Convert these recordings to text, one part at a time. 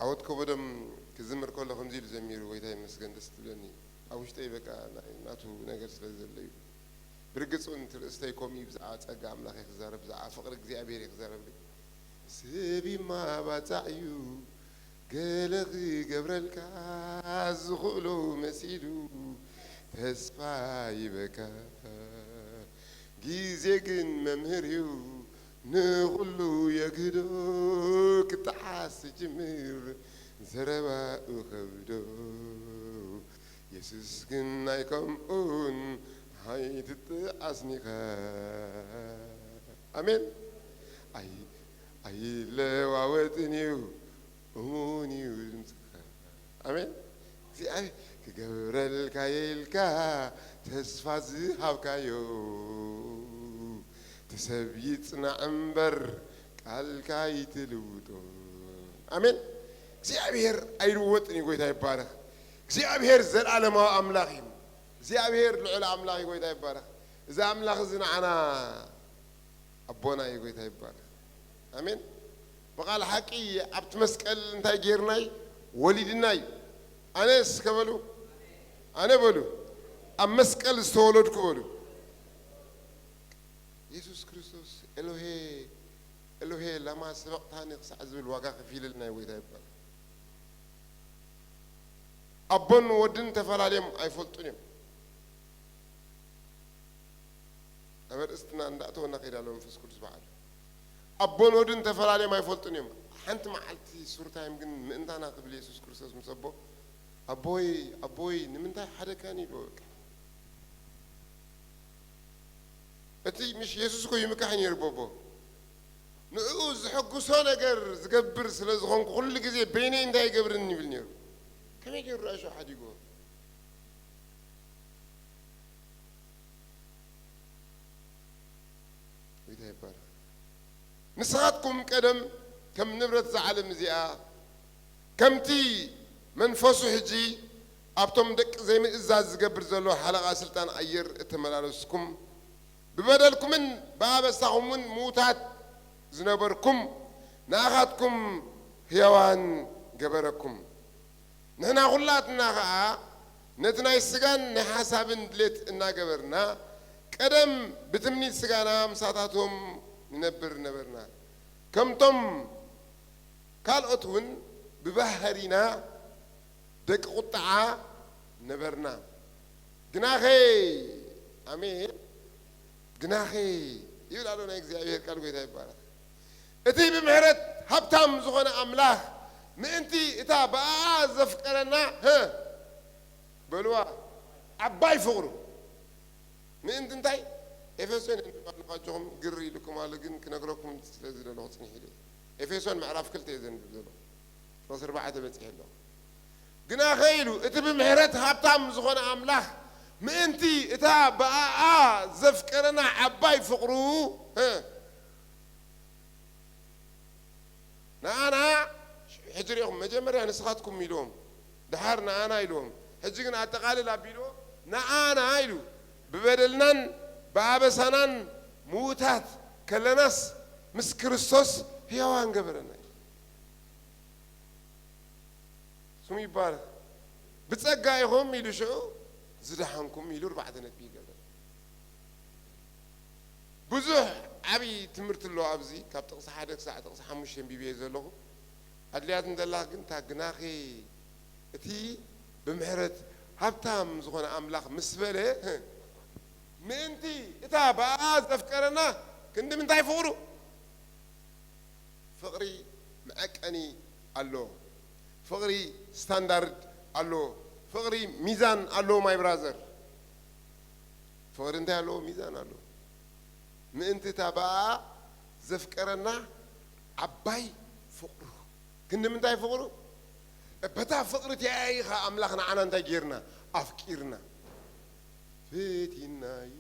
عود كبدم كزمر كله خمزير زمير ويتاي مسجن دستلني أوش تاي بقى ناتو نجس لزلي برجس أنت استيكم يبزعات أجام لك يخزر بزع فقرك زي أبير يخزر بلي سبي ما بتعيو قلقي قبرك عزخلو مسيدو تسفاي بك جيزيكن ممهريو نقولو يقدو كتحس جمير زربا أخبدو يسوس كن أيكم أون هاي تتأسنيكا آمين أي لواوتنيو أمونيو آمين زي أبي كجبرل كايلكا تسفازي هاوكايو تسبيتنا عنبر قال كاي تلوتو آمين እግዚአብሔር አይሩወጥን ይጎይታ ይባረክ እግዚአብሔር ዘላለማዊ አምላክ እዩ እግዚአብሔር ልዑል አምላክ ይጎይታ ይባረክ እዛ አምላክ ዝናዓና አቦና ይጎይታ ይባረክ አሜን በቃል ሐቂ አብት መስቀል እንታይ ጌርናይ ወሊድናይ አነስ ከበሉ አነ በሉ አብ መስቀል ዝተወለድኩ በሉ ኢየሱስ ክርስቶስ ኤሎሄ ኤሎሄ ለማ ሰበቅታኒ ክሳዕ ዝብል ዋጋ ከፊልልና ይጎይታ ይባረክ أبون ودن تفراليم أي فلتونيم أبد استنا ندأتو نقير لهم في سكول سبعة أبون ودن تفراليم أي فلتونيم حنت معلتي سورة يمكن من أنا قبل يسوع كريستوس مسبب أبوي نمنتا حدا كان يقول أتي مش يسوع كوي مكان يربوبو نقول حقو سانا جر زقبر سلزخون كل جزء بيني إنت يقبرني بالنير كم يجي الرأس واحد يقول ويدا يبار نسخاتكم كدم كم نبرة زعلم زياء كم تي منفسو هجي أبتم دك زي من إزاز قبر زلو حلقة سلطان أير اتملالسكم ببدلكم من باب استغمون موتات زنبركم ناخاتكم هيوان قبركم نحن غلاتنا نتنا السجان نحاسبن دلت إننا قبرنا كدم بتمني السجانا مساتاتهم نبرنا كم تم قال أتون ببهرنا دك قطعة نبرنا جناخي أمين جناخي يقول على نيك زي أبيه قالوا كده يبارك أتي بمهرة هبتم زغنا أملاح ما أنتي إتا بقى زفكرنا ها بلوا عباي فغرو ما أنت انتي إفسون نقاجهم قري لكم على جن كنقولكم تلازل الوطني هذي إفسون معرف كل تيزن بذلوا نصر بعد بتحلو قنا خيلو إتا بمهرة هبتم زغنا أملاح ما أنتي إتا بقى زفكرنا عباي فغرو ها أنا حجريهم مجمرة نسخاتكم ميلوم دحرنا أنا يلوم حجينا أتقال لابيلو أنا يلو ببدلنن بابسنن موتات كلناس مس كريستوس هيوان قبرنا سمي بارك بتسقايهم ميلو شو زدحنكم ميلو بعد نبي قبل بزح أبي تمرت له أبزي كابتن صحادك ساعة صحامش بيبي زلوا أدليات ندلها كنت جناخي تي بمهرة هبتام زغنا أملاخ مسفلة منتي إتا بعض أفكارنا كنت من تاي فورو فقري معك أني ألو فقري ستاندرد ألو فقري ميزان ألو ماي برازر فقري انت ألو ميزان ألو منتي تابع زفكرنا عباي فقرو كنا من تاي فقرو بتا فقرت يا أيها أملاخنا عنا نتاجرنا أفكيرنا فتينا يو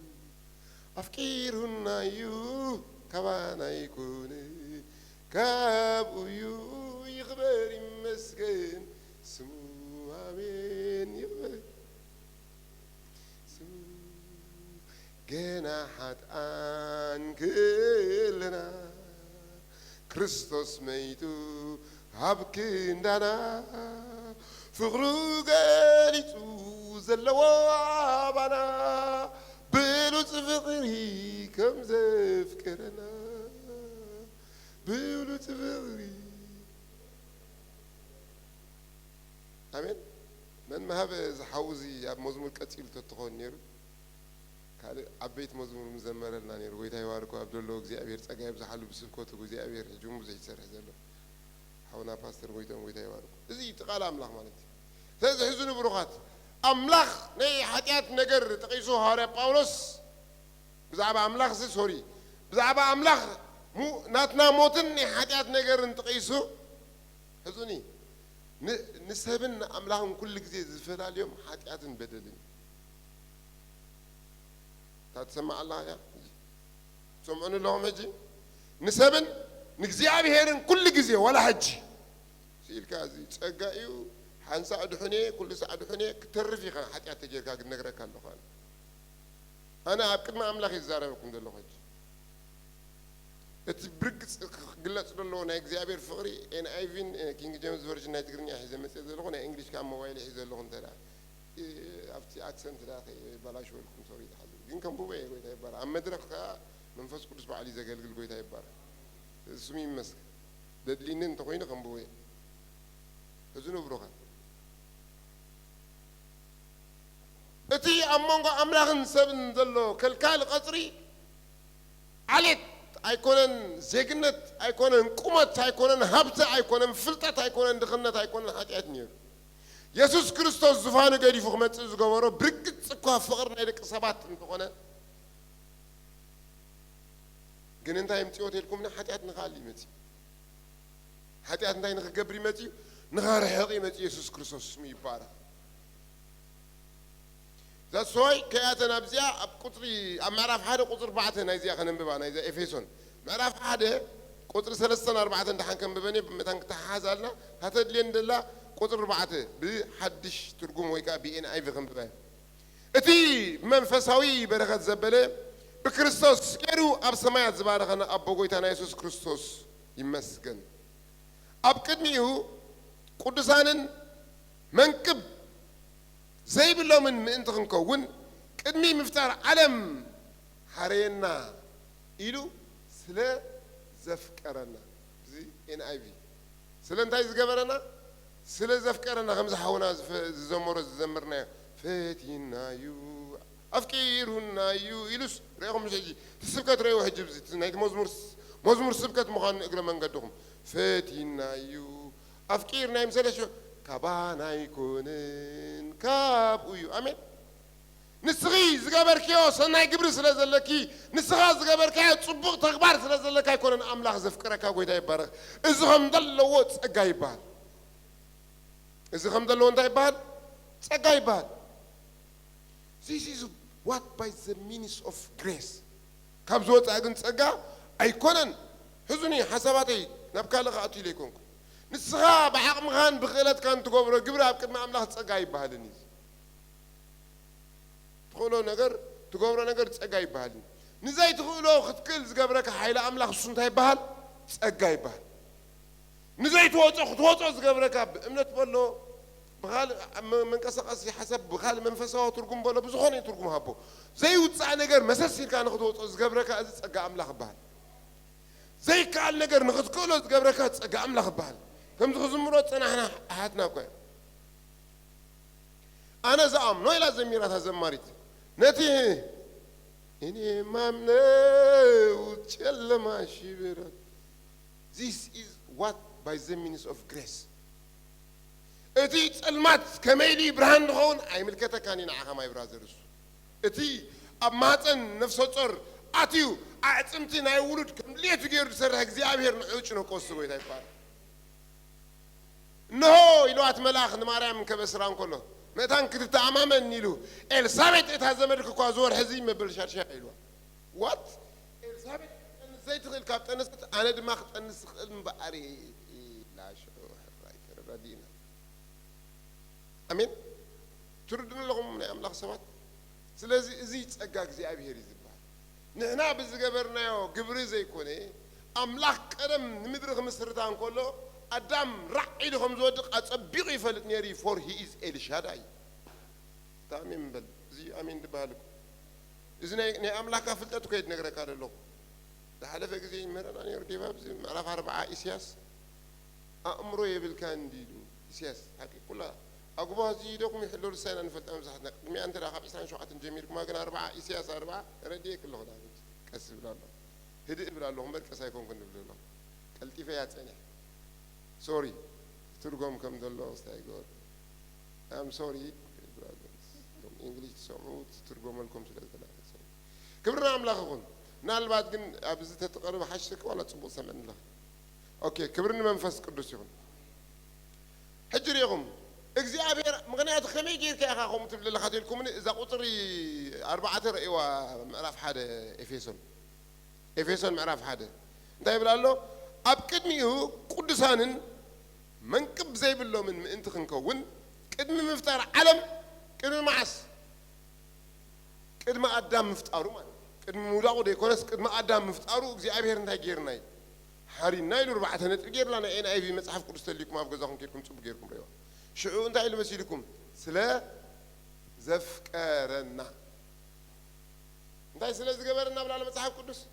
أفكيرنا يو كوانا يكون كابو يو يخبر مسكين سمو آمين يخبر سمو جناحات عن كلنا كريستوس ميتو هابك اندانا فغرو قاليتو زلوا بانا بلو تفغري كم زفكرنا بلو تفغري امين من ما هذا زحوزي مزمور كتيل تتخون نيرو قال عبيت مزمور مزمر لنا نيرو ويتا يواركو عبد الله እግዚአብሔር ጸጋ ይብዛحሉ ብስብከቱ እግዚአብሔር ጁም ብዙ ይሰርሕ ዘሎ حونا باستر ويتا يواركو እዚ تقال املاح ማለት ስለዚህ ህዝኑ ብሩኻት املاح ናይ ሓጢያት ነገር ተቂሱ ሐዋርያ ጳውሎስ ብዛዕባ املاح ሶሪ ብዛዕባ املاح ናትና ሞትን ናይ ሓጢያት ነገርን ተቂሱ ህዝኒ نسبن أملاهم كل جزء زفر اليوم حاجات بدلين تسمع الله يا سمعون لهم هجي نسبن نجزي بهيرن كل جزء ولا حج سيل كازي تسقايو حنسا أدحني كل ساعة أدحني كترفي خان حاجات تجير كاج نقرأ كله خان أنا أبكر ما أملاخ الزارة بكم دلوا هجي اتبرقص قلت له انا اكزابير فقري ان ايفين كينج جيمس فيرجن نايتغرنيا حيزه مسل له انا انجلش كان موبايل حيزه له انت لا افتي اكسنت لا بلاش ولكم سوري تحضر ግን ከምቡበ ይሮይታ ይባላል አመድረክ መንፈስ ቅዱስ በዓል ይዘገልግል ጎይታ ይባላል እስሚ ይመስል ደድሊንን ተቆይነ ከምቡበ እዝኑ ብሮኻ እቲ አሞንጎ አምላኽን ሰብን ዘሎ ከልካል ቀጽሪ عليت أيكونن زيجنت أيكونن قومت أيكونن هبت أيكونن فلتت أيكونن دخنت أيكونن حاجات نير يسوع كريستوس زفانه قاعد يفهمت زجواره بركت سكوا فقر نيرك سبات نتقونه جننتا يمتي أوتيلكم نه حاجات نخالي متي حاجات نتاي نخجبري متي نخار هذي متي يسوع كريستوس مي بارا That's why كأتنا بزيا بقطري أمعرف هذا قطر بعثنا إذا خلنا ببنا إذا إفيسون معرف هذا قطر ثلاثة أربعة دحين كم ببني متان تحازلنا هتدلين دلا قطر بعثه بحدش ترجم ويكا بين أي في خم ببني أتي منفسوي بركة زبلة بكريستوس كيرو أب سمايات زبارة أب بقولتنا يسوع كريستوس يمسكن أب كدنيو قدسانن منكب زي بالله من أنت خنكون كدمي مفتار علم حرينا إلو سلا زفكرنا زي إن أي في سلا أنت عايز جبرنا سلا زفكرنا خمسة حونا زمر زمرنا فاتينا يو أفكيرنا يو إلوس رأيهم مش هيجي تسبكت رأيه هجيب زي تنايت مزمور سبكت مخان إقرأ من قدهم فاتينا يو أفكيرنا يمسلا شو كابانا يكونن كاب ويو أمين نسغي زغبر كيو سناي قبر سلازلكي نسغا زغبر كيو تصبغ تغبار سلازلكي يكونن أملاح زفكرك قويتا يبارك إزغم دلو تسقا يبال إزغم دلو انتا يبال تسقا يبال This is what by the means of grace كابزوت أغن تسقا أيكونن هزوني حساباتي نبكى لغا أتي ليكونكم نسخة بحق مخان بخيلت كان تقبره قبره بكت ما أملاح تسقاي بهالنيز تقولوا نجر تقبره نجر تسقاي بهالنيز نزاي تقولوا خد كل زقبرك حيل أملاح سنتهاي بهال تسقاي بهال نزاي توصل زقبرك أمنا تقولوا بخال من كسقاسي حسب بخال منفسه ترقم بولا بزخوني ترقم هابو زي وتسع نجر مسلسل كان خد زقبرك أزت تسقى أملاح بهال زي كال نجر نخد كله زقبرك تسقى أملاح بهال كم تخزمرات أنا إحنا حياتنا كوي أنا زعم نوي لازم ميرات هزماريت نتي إني مامنا وتشل ما شبرت This is what by the means of grace أتي المات كميلي برهان هون أي ملكتك كان ينعها ما يبرازرس أتي أماتن نفس الصور أتيو أعتمتي ناي ولد كم ليه تجير سرها زيابير نعوشنو كوسو يداي بار نو يلوات ملاخ نماريم كبسران كله متان كنت أمامن نيلو إلسابت إتهزمرك كوازور حزيم بالشرشة حلوة what إلسابت أنا زي تقول كابتن أنا دماغ أنا مباري لا شو رايك ردينا أمين تردون لهم من أملاك سمات سلازي زيت أجاك زي أبي هري زبال نحنا بزجبرنا يو قبري زي كوني أملاك كرم نمدرك مسرتان كله أدم رعي لهم زودق أتصبغ يفلت نيري فور هي إز إلشاداي تامين بل زي أمين دبالك إذن ني أملاك فلتت كيد نغرك على الله ده حلف زي مرنا نير ديباب زي معرف 4 إسياس أمره يبل كان ديدو إسياس حكي كلها أقبض زي دوكم يحلوا السنة نفلت أمزحنا مي أنت راح إسرائيل شو جميل ما كان 4 إسياس 4 رديك الله ده كسب الله هدي بلا الله هم كسايكم كن بلا الله قلتي فيات أنا sorry ترجم كم دلله استايقور I'm sorry from English سعود ترجم لكم ثلاثة كبرنا أملاككم نال بعد كن أبزت تقرب حشتك ولا تصبوا سمعنا الله أوكي كبرنا منفس قدسهم حجريهم إجزاء مغنيات خمي جير كأخاهم تبل لخاتلكم إذا قطري 4 رأيوا معرف حدا إفيسون معرف حدا ده يبلا له أبكدنيه قدسانن منكب زي بالله من أنت خنكون كدم مفتار علم كدم معس كدم أدم مفتارو ما كدم موداو ديكونس كدم أدم مفتارو زي أبيهر نتا جيرناي حري نايل 4 سنة جير لنا أنا أبي مصحف قدس لكم أبغزاكم كيركم تبغى جيركم ريوا شو أنت على مسيركم سلا زفكرنا أنت سلا زجبرنا بلا مصحف قدس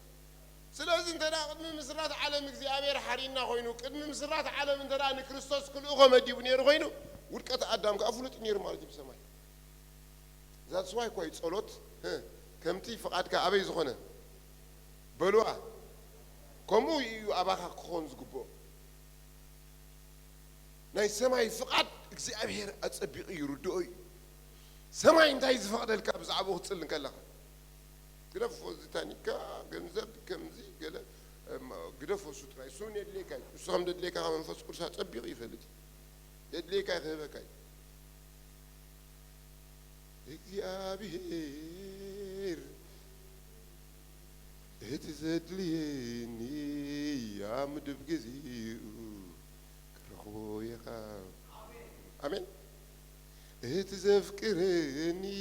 سلازم أنت قدم مسرات عالم إخزيابير حرينا خوينو قدم مسرات عالم أنت رأني كريستوس كل أغمى ديبنير خوينو وركت أدم كأفلت نير مالتي بسماي ذات سواي كويس صلوت كمتي فقط كأبي زخنة بلوا كمو يو أباخا خونز جبو ناي سماي فقط إخزيابير أتصبغ يردوي سماي أنت إذا فقط الكابز عبوه تسلن كلا قدفوا زيتانيكا جنزب كمزي قال قدفوا ستراي سون يدليكاي وسام يدليكا هم فاس كل ساعة تبيغ يفلتي يدليكا خيبكاي إخزيابير هتزدليني يا مدبجزي كرهو يقا آمين هتزفكرني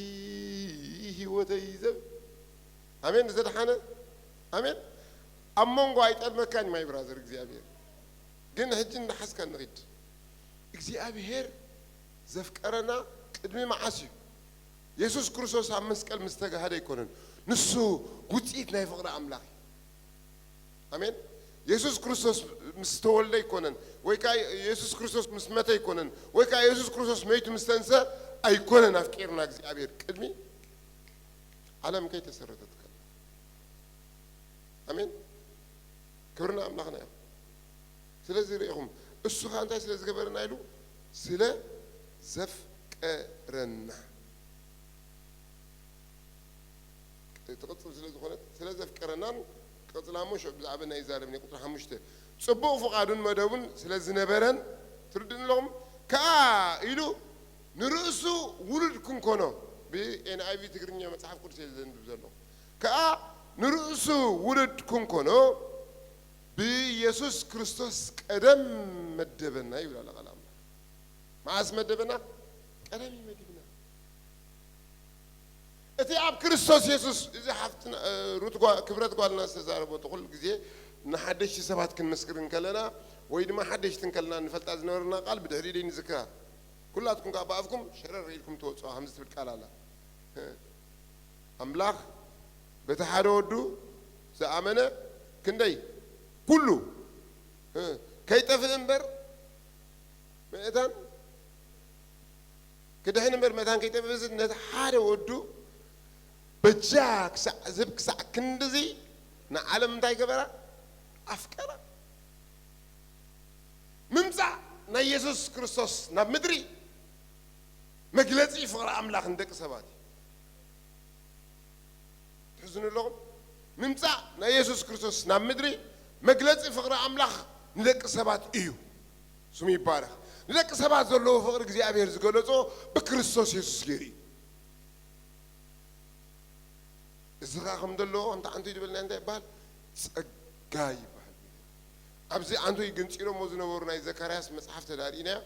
هو تيزف آمين زاد حنا آمين أمون قايت المكان ما يبرازر إخزيابير جن هجين نحس كان نغيد إخزيابير زفكرنا قدمي معاسي يسوع كريستوس عم مسكال مستجا هذا يكونن نسو قتيت ناي فقرة أملاك آمين يسوع كريستوس مستولد يكونن ويكاي يسوع كريستوس مسمت يكونن ويكاي يسوع كريستوس ميت مستنسى أيكونن أفكارنا إخزيابير قدمي علم كي تسردت آمين كبرنا أملاكنا سلازي ريهم السخان تاي سلازي كبرنا يلو سلا زفكرنا تقصد سلازي خونت سلا زفكرنا قصلا مش بزعبنا يزاربني قطر حمشته صبوا فقادون مدون سلازي نبرن تردن لهم كا يلو نرأسو ولدكم كونو بي أنا أبي تقرني مصحف قدس يزن بزلهم كا نرأسو ولدكم كونو بيسوع كريستوس قدم مدبنا يقول على كلام ما اسم مدبنا قدم مدبنا أتي أب كريستوس يسوع إذا حفتنا روت كبرت قالنا سزار بتقول جزء نحدش سبات كن مسكرين كلنا وإذا ما حدش تنكلنا نفلت أزنورنا قال بدهريدين ذكرى كلها تكون كابافكم شرر ريلكم توصوا همزة بالكلالة أملاك بتحرودو سأمنة كندي كله كيف تفهمبر مثلا كده هنا بر مثلا كيف تفهم نتحرودو بجاك زبك كندزي نعلم تاي كبرة أفكار ممزع نا يسوع كريستوس نا مدري مجلسي فقرا أملاك عندك سباتي تحزن اللغم ممزع نا يسوع كريستوس نا مدري مجلسي فقرا أملاك ندك سبات إيو سمي بارك ندك سبات زلوا فقر جزء أبير زقولته بكريستوس يسوع جري إذا خم دلوا أنت عنده يدبلنا أنت بال جاي بال أبزي عنده يجنسيرو موزنا ورنا إذا كراس مسحف تدارينا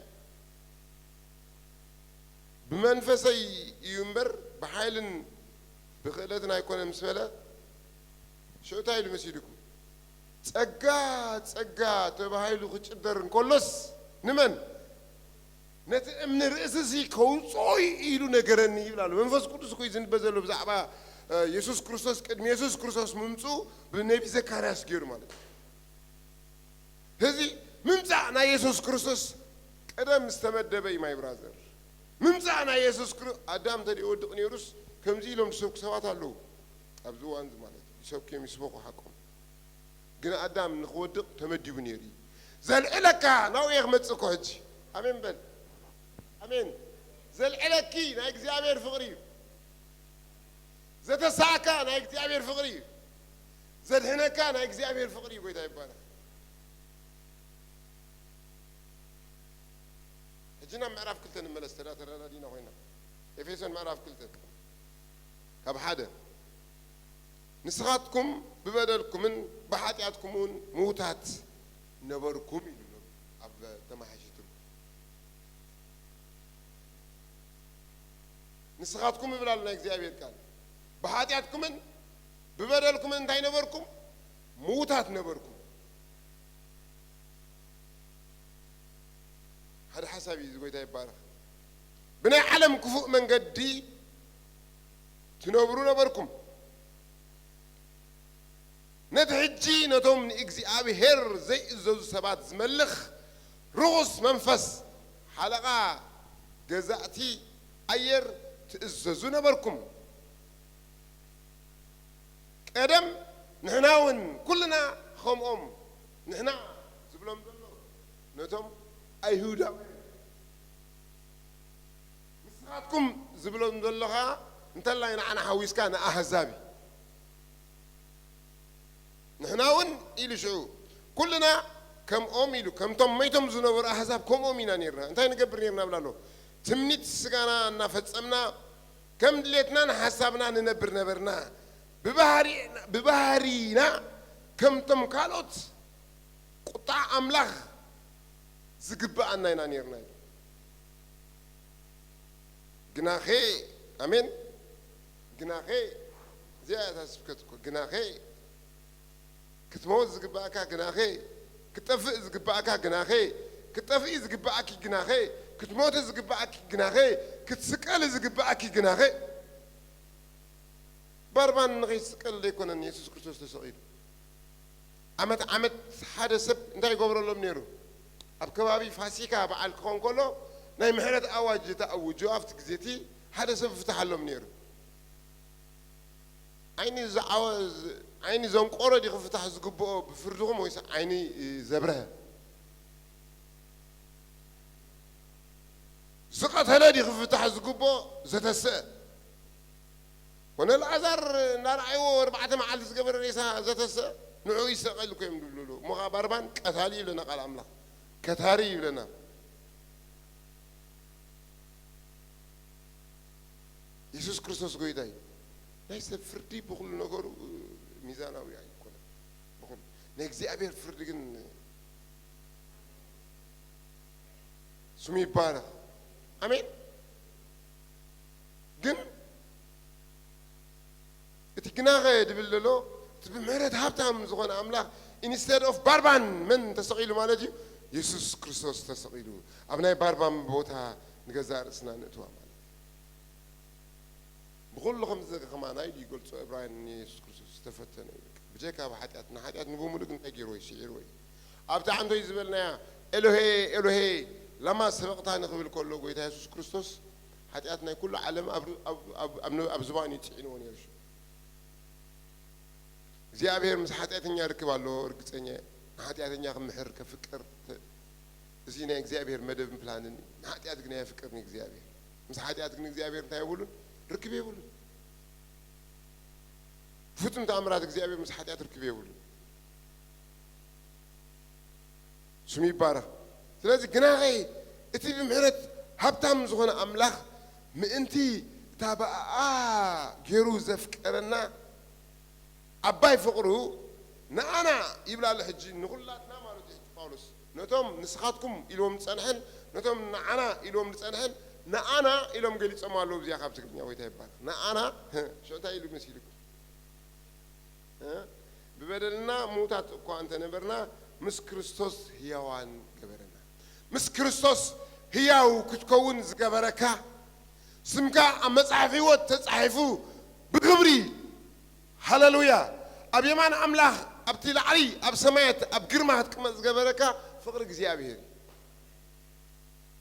بمنفسي ينبر بحال بخلتنا يكون مسفلة شو تايل مسيركم ጸጋ ተባሂሉ ክጭደር እንከሎስ ንመን ነቲ እምኒ ርእስሲ ከውጾይ ኢሉ ነገረኒ ይብላሉ መንፈስ ቅዱስ እኮ ይዝንበዘሉ ብዛዕባ ኢየሱስ ክርስቶስ ቅድሚ ኢየሱስ ክርስቶስ ምምፁ ብነቢ ዘካርያስ ገይሩ ማለት ህዚ ምምፃእ ናይ ኢየሱስ ክርስቶስ ቀደም ዝተመደበ እዩ ማይ ብራዘር ምምፃእ ናይ ኢየሱስ ክርስቶስ ኣዳም ተዲወድቕ ነይሩስ ከምዚ ኢሎም ዝሰብኩ ሰባት ኣለዉ ኣብዚ እዋን ማለት ይሰብኩም ይስበኩ ሓቆም ግን ኣዳም ንኽወድቕ ተመዲቡ ነይሩ ዘልዕለካ ናብኡ እየ ክመፅእ እኮ ሕጂ ኣሜን በል ኣሜን ዘልዕለኪ ናይ እግዚኣብሔር ፍቕሪ እዩ ዘተሳእካ ናይ እግዚኣብሔር ፍቕሪ እዩ ዘድሕነካ ናይ እግዚኣብሔር ፍቕሪ እዩ ጎይታ ይባረክ ሕጂና ምዕራፍ 2 ንመለስ ተዳተረዳዲና ኮይና ኤፌሶን ምዕራፍ 2 ካብ ሓደ ንስኻትኩም ብበደልኩምን ብሓጢኣትኩምን ምዉታት ነበርኩም ኢሉ ኣብ ተማሓሽቱ ንስኻትኩም ይብላል ናይ እግዚአብሔር ቃል ብሓጢኣትኩምን ብበደልኩምን እንታይ ነበርኩም ምዉታት ነበርኩም هذا حسابي زوجي تاي بارخ بنا علم كفؤ من قدي تنوبرون بركم نتحجي نتوم نإجزي أبي هر زي الزوج سبات زملخ رغص منفس حلقة جزاتي أير تززون بركم قدم نحناون كلنا خم نحنا زبلهم نتوم أيهودا نسخاتكم زبلون دلها انت الله ينعنا حويس كان أحزابي نحناون إلي شعو كلنا كم إلو كم توم ميتم زنور أحزاب كم أمينا نيرنا انت نقبر نيرنا بلالو تمنيت سكانا نفتسمنا كم دليتنا نحسابنا نبرنا ببهارينا كم توم كالوت قطع أملاخ زقبا أنا ينانيرنا جناخي أمين جناخي زيادة سبكتكو جناخي كتموت زقبا أكا جناخي كتفق زقبا أكا جناخي كتفق زقبا أكي جناخي كتموت زقبا أكي جناخي كتسكال زقبا أكي جناخي بربان نغي سكال ليكون أن يسوس كريستوس تسعيد عمت حدا سب انتهي قبر الله منيرو أبكبابي فاسيكا بعد كونكولو ناي محرت أواج تأوجو أفتك زيتي هذا سبب فتح لهم نيرو عيني زون قرة دي فتح زقبو بفردهم ويس عيني زبرها زقت هلا دي فتح زقبو زت الساء وانا العذر نار عيو 4 معال زقبر ريسا زت الساء نعوي يسقل لكم يقولوا له مغابربان قتالي لنا قال أملاك كثاري لنا يسوع كريستوس قيداي ليس فردي بقول نقول ميزانا وياي كله بقول نكزي أبير فردين سمي بارا أمين جن تكنا غير باللو تبي مرد هابتهم زغنا أملاك instead of باربان من تسقيل مالتي يسوع كريستوس تسقيلو أبناء باربام بوتها نجزار سنان توام بقول لكم زي كمان أيدي قلت إبراهيم يسوع كريستوس تفتنا بجيك أبو حتى نقوم لكم تجيروي شعيروي أبتع عنده يزبلنا إلهي لما سبقتها نقبل كله قويت يسوع كريستوس حتى كل عالم أب زباني تعينون يرشوا زي أبير مسحاتي يركب على ركتني حتى أتني أخم محر كفكر زينا إجزابير مدب بلانن حتى أتقني فكرني إجزابير مسحاتي أتقني إجزابير تايبولن ركب يقولن فتم تأمرات إجزابير مسحاتي أتركب يقولن سمي بارا ثلاثة جناحي إتي بمحرت هبتم زغنا أملاخ مأنتي تابع جيرو زفكرنا أباي فقره نأنا يبلع الحجي نقول لا تنام على باولوس نتوم نسخاتكم إلهم تسألهن نتوم نأنا إلهم تسألهن نأنا إلهم قلت سمع له بزيا خابتك بنيا ويتهبار نأنا شو تايلو مسيلكم ببدلنا موتات أكو أنت نبرنا مس كريستوس هيوان جبرنا مس كريستوس هياو كتكون زجبركا سمكا أما صحفي وتصحفو بغبري هللويا أبي مان أملاح أبتي علي أب سمايت أب جرمات كما زجبركا فقر جزيابير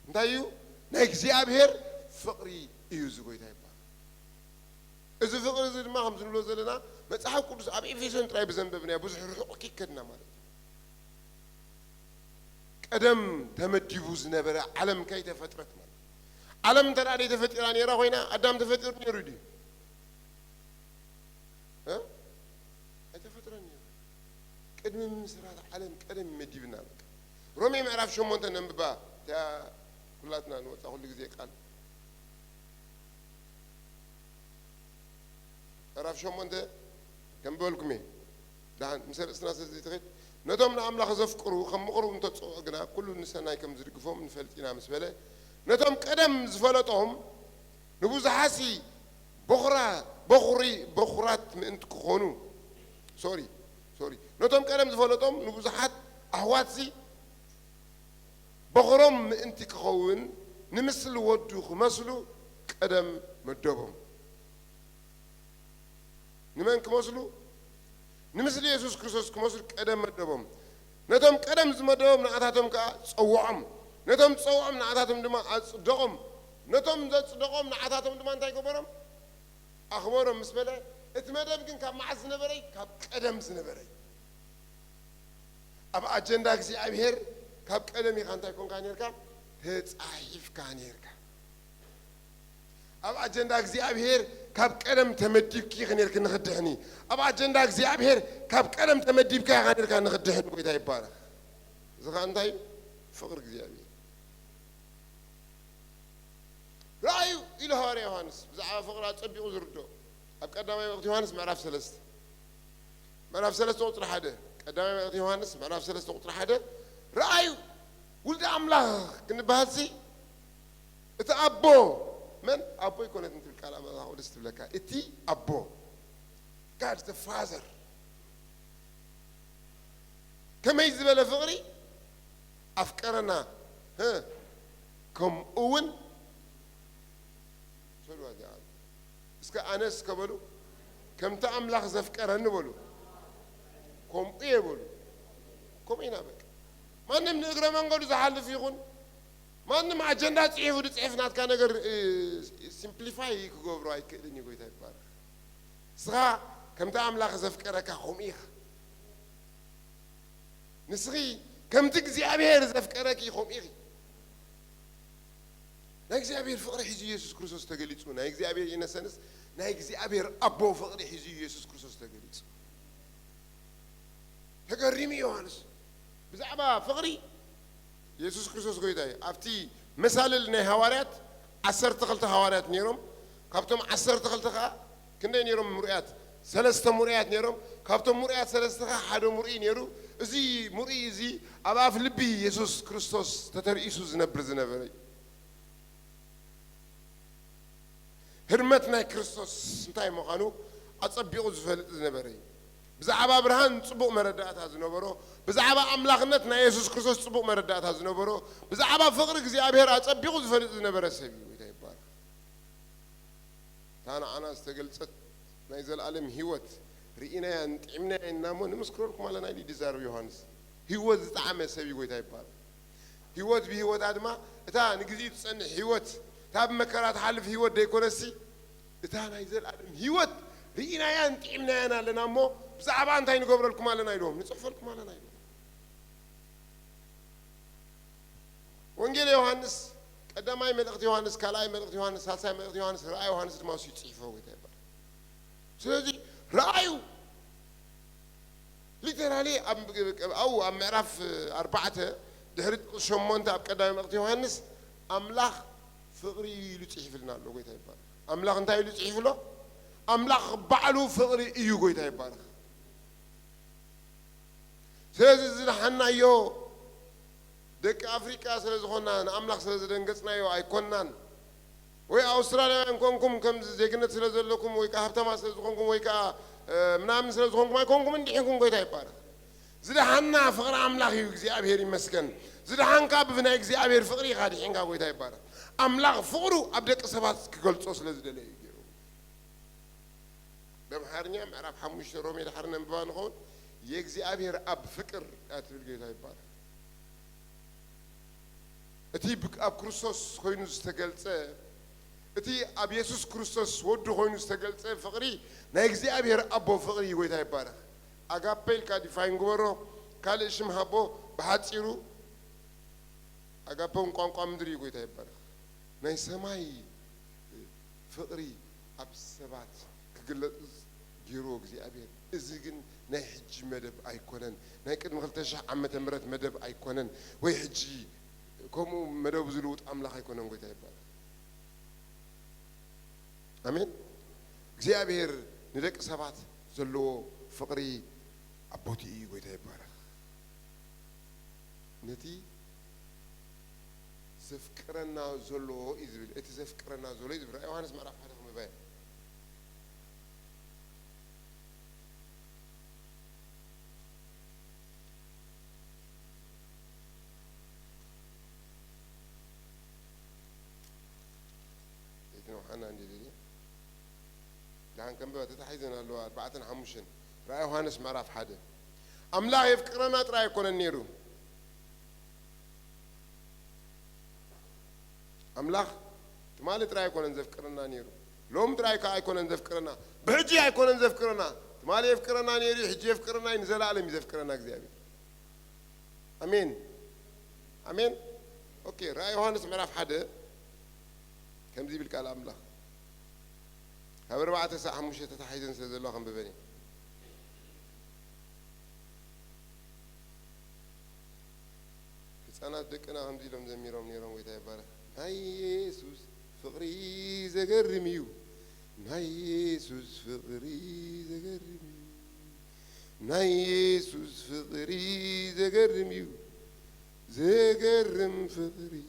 نتايو نايك جزيابير فقري يوزقوي تايبا إذا فقر زي ما هم زنلو زلنا ما تصحف كل أبي في سنة تراي بزنبنا بوز حرق كيكنا مالك قدم تمدي بوز نبرة علم كي تفترت مال علم ترى عليه تفتراني را هنا أدم تفترني ردي ها تفترني قدم مسرات علم قدم مدي بنالك رومي ما عرف شو مونت نمبا تا كلاتنا نوت أقول لك زي قال عرف شو مونت كم بقولكمي ده مسر استناس زي تغيت ندم نعمل خزف قرو خم قرو أنت تصقنا كل الناس نايكم زرقفهم من فلتنا مسبلة ندم قدم زفلتهم نبوز حاسي بخرات من أنت كخونو سوري ندم قدم زفلتهم نبوز حات أحواتي بخرم من أنت كخون نمثل ودو خمسلو قدم مدبهم نمان كمسلو نمثل يسوع كريستوس كمسل قدم مدبهم نتهم قدم زمدبهم نعتاتهم كصوعهم نتهم صوعهم نعتاتهم دما أصدقهم نتهم أصدقهم نعتاتهم دما أنتي كبرهم أخبارهم مسبلة اتمدب كن كم معز نبري كم قدم زنبري أب أجندة كسي أبير كم قدم يخانتي كون كانيركا تتصعيف كانيركا أب أجندة كسي أبير كاب قدم تمديب كي خنير كن نخدهني أبا أجندة እግዚአብሔር كاب قدم تمديب كي خنير كن نخدهن ويدا يبارك زغان تاي فقر እግዚአብሔር رأيو إلى هاري يوحنس بزعا فقرة تصبيقو زردو أب قدامي وقت يوحنس معرف سلست وقت حدا قدامي وقت يوحنس معرف سلست وقت حدا رأيو ولد أملاخ كن بهالسي اتأبو من أبو يكون أنت الكلام هذا هو الاستبلاك إتي أبو God the Father كم يزبل فقري أفكارنا ها كم أون شو الواد يعني إسك أنس كبلو كم تعمل لحظة أفكارنا بلو كم إيه بلو كم إيه نبك ما نم نقرأ ما نقول زحل فيهون ما أنا مع أجندة تعيف وتعيفنا كان أجر simplify كجبرو أي كذي يقول تاي بار صغا كم تعمل أخذ فكرك خميخ نسخي كم تجزي أبير زفكرك خميخ نجزي أبير فقر حزي يسوع كريستوس تقليد سونا نجزي أبير ينسنس نجزي أبير أبو فقر حزي يسوع كريستوس تقليد سونا تقريمي يوحنس بزعبا فقري يسوع كريستوس قيداي أفتي مثال النهوارات 10 تخلت هوارات نيرم كابتم 10 تخلت خا كنا نيرم مرئات 3 مرئات نيرم كابتم مرئات 3 خا حد مرئي نيرو زي مرئي زي أبا في لبي يسوع كريستوس تتر يسوع زنبر زنبري هرمتنا كريستوس انتاي مخانو أتصبيقو زنبري بزعبا برهان صبوق مردات هزنبرو بزعبا أملاخنتنا يسوع كريستوس صبوق مردات هزنبرو بزعبا فقر እግዚአብሔር أتصبيقو زنبر سبي ويدا يبار أنا استقلت نايزل عالم هيوت رئينا ينطعمنا ينامو نمسكركم على نايدي ديزارو يوحنس هيوت زعما سبي ويدا يبار هيوت بهيوت أدما إتا نجزي تصنع هيوت تاب مكرات حلف هيوت ديكونسي إتا نايزل عالم هيوت رئينا ينطعمنا ينا لنامو بزعبا أنتين قبر لكم على نايلهم نصف لكم على نايلهم وانجيل يوحنس قدامي ملقت يوحنس كالاي ملقت يوحنس هالساي ملقت يوحنس رأي يوحنس ما سوي تصيفه ويتابع سلذي رأيه literally أو أم عرف 4 دهرت شمونت أب قدامي ملقت يوحنس أملاخ فقري لتصيف لنا لو ويتابع أملاخ أنتي لتصيف له أملاخ بعلو فقري إيو ويتابع سلذي زلحنا يو دك أفريقيا سلزخوننا أملاخ سلزدنقصنا يو أيكوننا وي أستراليا إنكمكم كم زيجنة سلزلكم ويكا هبتما سلزخونكم ويكا ምናምን ስለዝኾንኩም ኣይኮንኩም እንዲሕንኩም ጎይታ ይባረክ ዝድሓና ፍቕሪ ኣምላኽ እዩ እግዚኣብሔር ይመስገን ዝድሓንካ ብናይ እግዚኣብሔር ፍቕሪ ኢኻ ዲሕንካ ጎይታ ይባረክ ኣምላኽ ፍቕሩ ኣብ ደቂ ሰባት ክገልጾ ስለ ዝደለየ እዩ ገይሩ በምሓርኛ ምዕራፍ 5 ሮሜ ድሓር ነንብባ ንኸውን የእግዚአብሔር አብ ፍቅር አትብል ጌታ ይባላል እቲ ኣብ ክርስቶስ ኮይኑ ዝተገልጸ እቲ ኣብ ኢየሱስ ክርስቶስ ወዱ ኮይኑ ዝተገልጸ ፍቅሪ ናይ እግዚአብሔር አቦ ፍቅሪ ጌታ ይባላል አጋፔል ካዲፋይን ጉበሮ ካልእ ሽም ሃቦ በሓፂሩ አጋፔውን ቋንቋ ምድሪ ጌታ ይባላል ናይ ሰማይ ፍቅሪ ኣብ ሰባት ክግለጽ ጌሮ እግዚአብሔር እዚ ግን ናይ ሕጂ መደብ ኣይኮነን ናይ ቅድሚ 2000 ዓመተ ምህረት መደብ ኣይኮነን ወይ ሕጂ ከምኡ መደብ ዝልውጥ ኣምላኽ ኣይኮነን ጌታ ይባላል አሜን እግዚአብሔር ንደቂ ሰባት ዘለዎ ፍቅሪ ኣቦቲ እዩ ጌታ ይባላል ነቲ ዘፍቅረና ዘሎ ይዝብል እቲ ዘፍቅረና ዘሎ ይዝብል ዮሐንስ ምዕራፍ 1 ምባይ أنا عندي دي لعن كم بقى تتحيزنا اللي هو 4 رأي يوحنس معرف حدا أملاح يفكرنا ترى يكون النيرو أملاح تمالي ترى يكون نزفكرنا نيرو لوم ترى يكون نزفكرنا بحجي يكون نزفكرنا تمالي يفكرنا نيرو حجي يفكرنا ينزل عالم يزفكرنا كذابي أمين أمين أوكي رأي يوحنس معرف حدا كم زي بالكلام لا هذا 4 ساعة مش تتحيزن سيزلوا خم ببني أنا دكنا هم زي لهم زميرهم نيرهم ويتاي بارا هاي يسوس فقري زجرميو هاي يسوس فقري زجرميو هاي يسوس فقري زجرميو زجرم فقري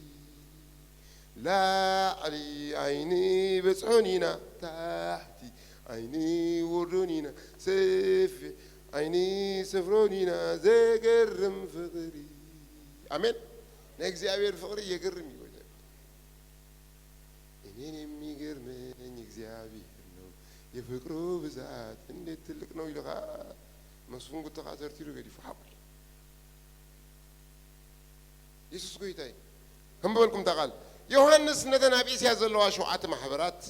لا علي عيني بسعونينا تحتي عيني وردونينا سيف عيني سفرونينا زقرم فقري أمين نكزي أبير فقري يقرم يقول إنين يمي قرمين نكزي أبير يفكروا بزات إني تلك نوي لغا مصفون قلت خاطر تيرو قدي فحبل يسوس قويتاي هم بقولكم تقال يوحنس نتنا بيسيا زلوا شوعات محبرات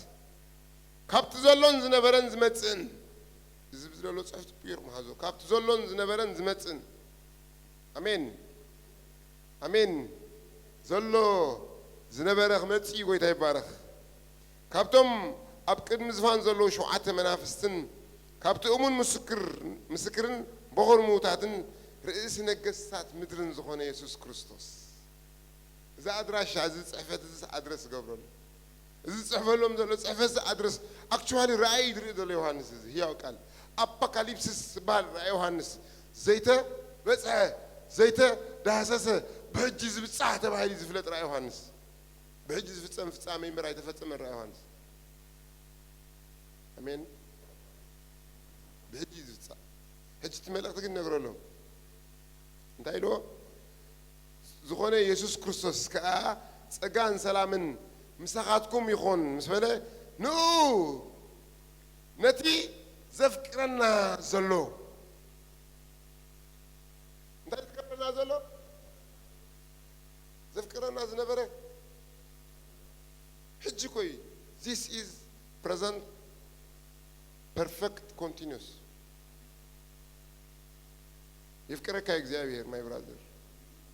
كابت زلون زنبرن زمتسن زبزلو صحفت بير محازو كابت زلون زنبرن زمتسن امين امين زلو زنبرخ متسي قويتا يبارخ كابتم ابقد مزفان زلو شوعات منافستن كابت امون مسكرن بغر موتاتن رئيس نقصات مدرن زخون يسوس كريستوس إذا أدرس عزيز صحفة أدرس قبرنا إذا صحفة لهم ذلك صحفة أدرس actually رأي يدري يوحنس هي وقال أبوكاليبسس بال رأي يوحنس زيته بس زيته دهسسه بحجز بتصح تبع هذه زفلة رأي يوحنس بحجز في تسامي مرأي تفتم رأي يوحنس أمين بحجز بتصح حجت ملك تقول نقول لهم أنت أيلو زخونه يسوع كريستوس كا صغان سلامن مسخاتكم يخون مسبله نو نتي زفكرنا زلو انت تذكرنا زلو زفكرنا زنبره حجي كوي this is present perfect continuous يفكرك يا اغزابير my brother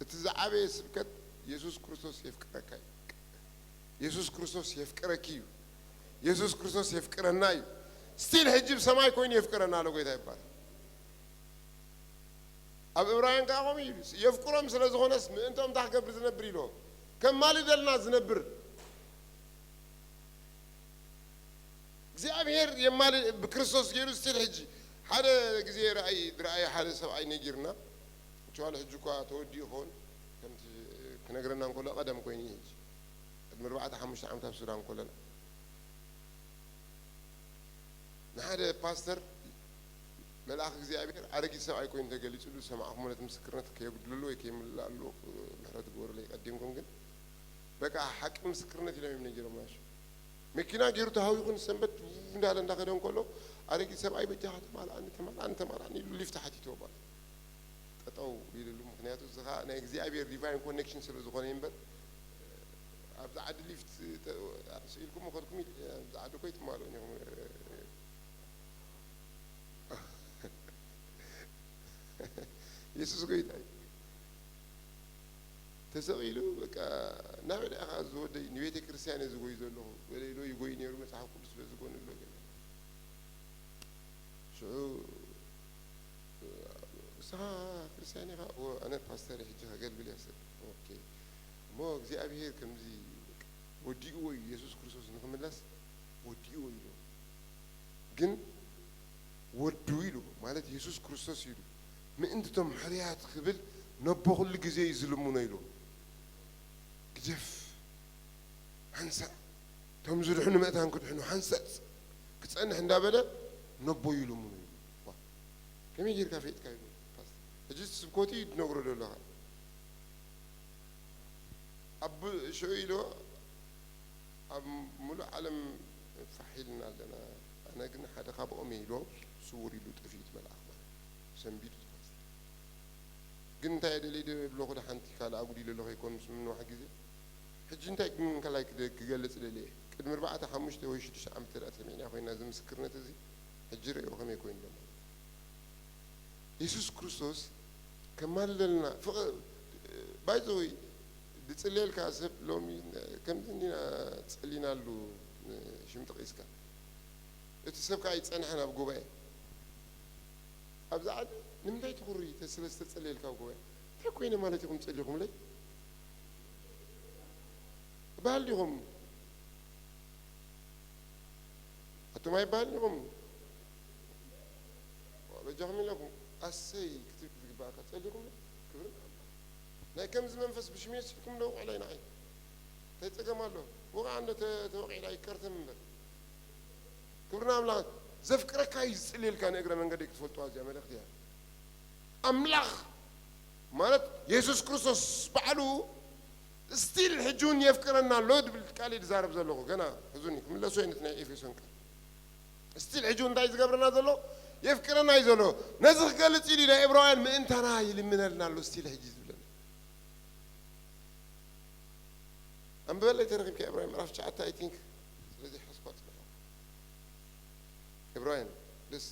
تزعبي سبكت يسوع كريستوس يفكرك يسوع كريستوس يفكرك يسوع كريستوس يفكرنا ستيل حجب سماي كوين يفكرنا لو قيت يبار اب ابراهيم قاموا يفكرهم سلازخونس انتم تحقب زنبري له كم مالي دلنا زنبر እግዚአብሔር የማል በክርስቶስ ኢየሱስ ስትል ሕጂ ሓደ ግዜ ረአይ ሓደ ሰብኣይ ነጊርና ቻለ ሕጂኳ ተወዲ ይሆን ከምቲ ክነግረና እንኮሎ ቀደም ኮይኑ ሕጂ ቅድሚ 4-5 ዓመት ኣብ ሱዳን ኮለና ንሓደ ፓስተር ملاك እግዚአብሔር አረጊት ሰው አይቆይም ተገልጽሉ ሰማዕኹም ማለት ምስክርነት ከይጉድልሉ ወይ ከይምላሉ ምሕረት ጎር ላይ ቀደምኩም ግን በቃ ሐቅ ምስክርነት ይለም ነጅሮ ማሽ መኪና ጌሩ ተሃው ይኹን ሰንበት እንዳለ እንዳከደን ኮሎ አረጊት ሰው አይ በጃት አንተ ማል ይሉ ሊፍታሐት ይተባል ተጣው ይልሉ ምክንያቱ ዘኻ ናይ እግዚአብሔር ዲቫይን ኮኔክሽን ስለዝኾነ ይንበር አብዛ አድ ሊፍት ሲልኩም ወከልኩም አድ ኮይት ማሉ ነው ኢየሱስ ጎይታይ ተሰቂሉ በቃ ናብለ አኻዝ ወደ ንቤተ ክርስቲያን ዝጎይ ዘሎ ወለይሎ ይጎይ ነሩ መጽሐፍ ቅዱስ ስለዝጎን ሎ ገለ ሹ ሳ ክርስቲያን ካ አነ ፓስተር ሂጅ አገልግል ያሰብ ኦኬ ሞ እግዚአብሔር ከምዚ ወዲኡ ወይ ኢየሱስ ክርስቶስ ንከመላስ ወዲኡ ወይ ግን ወዱ ይሉ ማለት ኢየሱስ ክርስቶስ ይሉ ምእንትቶም ሕርያት ክብል ነቦ ኩሉ ግዜ ይዝልሙና ኢሉ ግጀፍ ሓንሳ ቶም ዝድሕኑ ምእታን ክድሕኑ ሓንሰጥ ክፀንሕ እንዳበለ ነቦ ይልሙኑ ኢሉ ከመይ ጌርካ ፈይጥካ ኢሉ ሕጂ ስብኮቲ ትነግሮ ዘለኻ ኣብ ሽዑ ኢሉ ኣብ ሙሉእ ዓለም ፋሒልና ኣለና ኣነ ግን ሓደ ካብኦም ኢሎ ስውር ኢሉ ጥፊት መልኣኽ ማለት ሰንቢዱ ግን እንታይ ደለይደ ብሎ ኸደ ሓንቲ ካል ኣጉዲለ ለኸ ይኮን ምስ ምንዋሕ ጊዜ ሕጂ እንታይ ግን ከላይ ክገልጽ ደለየ ቅድሚ 4 5 ወይ 6 ዓመት ተዳእ ሰሚዕና ኮይና እዚ ምስክርነት እዚ ሕጂ ርአዮ ከመይ ኮይኑ ዘሎ ኢየሱስ ክርስቶስ ከማለልና ባይዘወይ ዝፅልየልካ ሰብ ሎሚ ከምዚ እንዲና ፀሊናሉ ሽምጥቕ ኢስካ እቲ ሰብካ ኣይፀንሐን ኣብ ጉባኤ ኣብዛ ዓዲ ንምንታይ ትኹሪ ተሰለስተ ፀልየልካ ኣብ ጉባኤ እንታይ ኮይነ ማለት ኢኹም ፀሊኹም ለይ ባህል ዲኹም ኣቶም ኣይባህል ዲኹም በጃኹም ኢለኩም ኣሰይ ክትብ ዝግባእካ ፀሊኹም ክብሪ ናይ ከምዚ መንፈስ ብሽሜ ስልኩም ለውቕ ላይ ንዓይ እንታይ ፀገም ኣሎ ወቕዓ እንደ ተወቂዕላ ይከርተም እምበር ክብርና ኣምላኽ ዘፍቅረካ እዩ ዝፅልየልካ ንእግረ መንገዲ ክትፈልጥዋ እዚኣ መልእኽቲ እያ ኣምላኽ ማለት ኢየሱስ ክርስቶስ ባዕሉ ስቲል ሕጁን የፍቅረና ኣሎ ድብል ቃል ዝዛረብ ዘለኹ ገና ሕዙኒ ክምለሱ ዓይነት ናይ ኤፌሶን ቃል ስቲል ሕጁ እንታይ ዝገብረና ዘሎ የፍቅረና እዩ ዘሎ ነዚ ክገልፅ ኢሉ ናይ ዕብራውያን ምእንታና ይልምነልና ኣሎ ስቲል ሕጂ ዝብለና ኣንበበለይ ተረኺብካ ዕብራውያን ምዕራፍ 9 ኣይ ቲንክ ስለዚ ሓስኳ ፅንሖ ዕብራውያን ደስ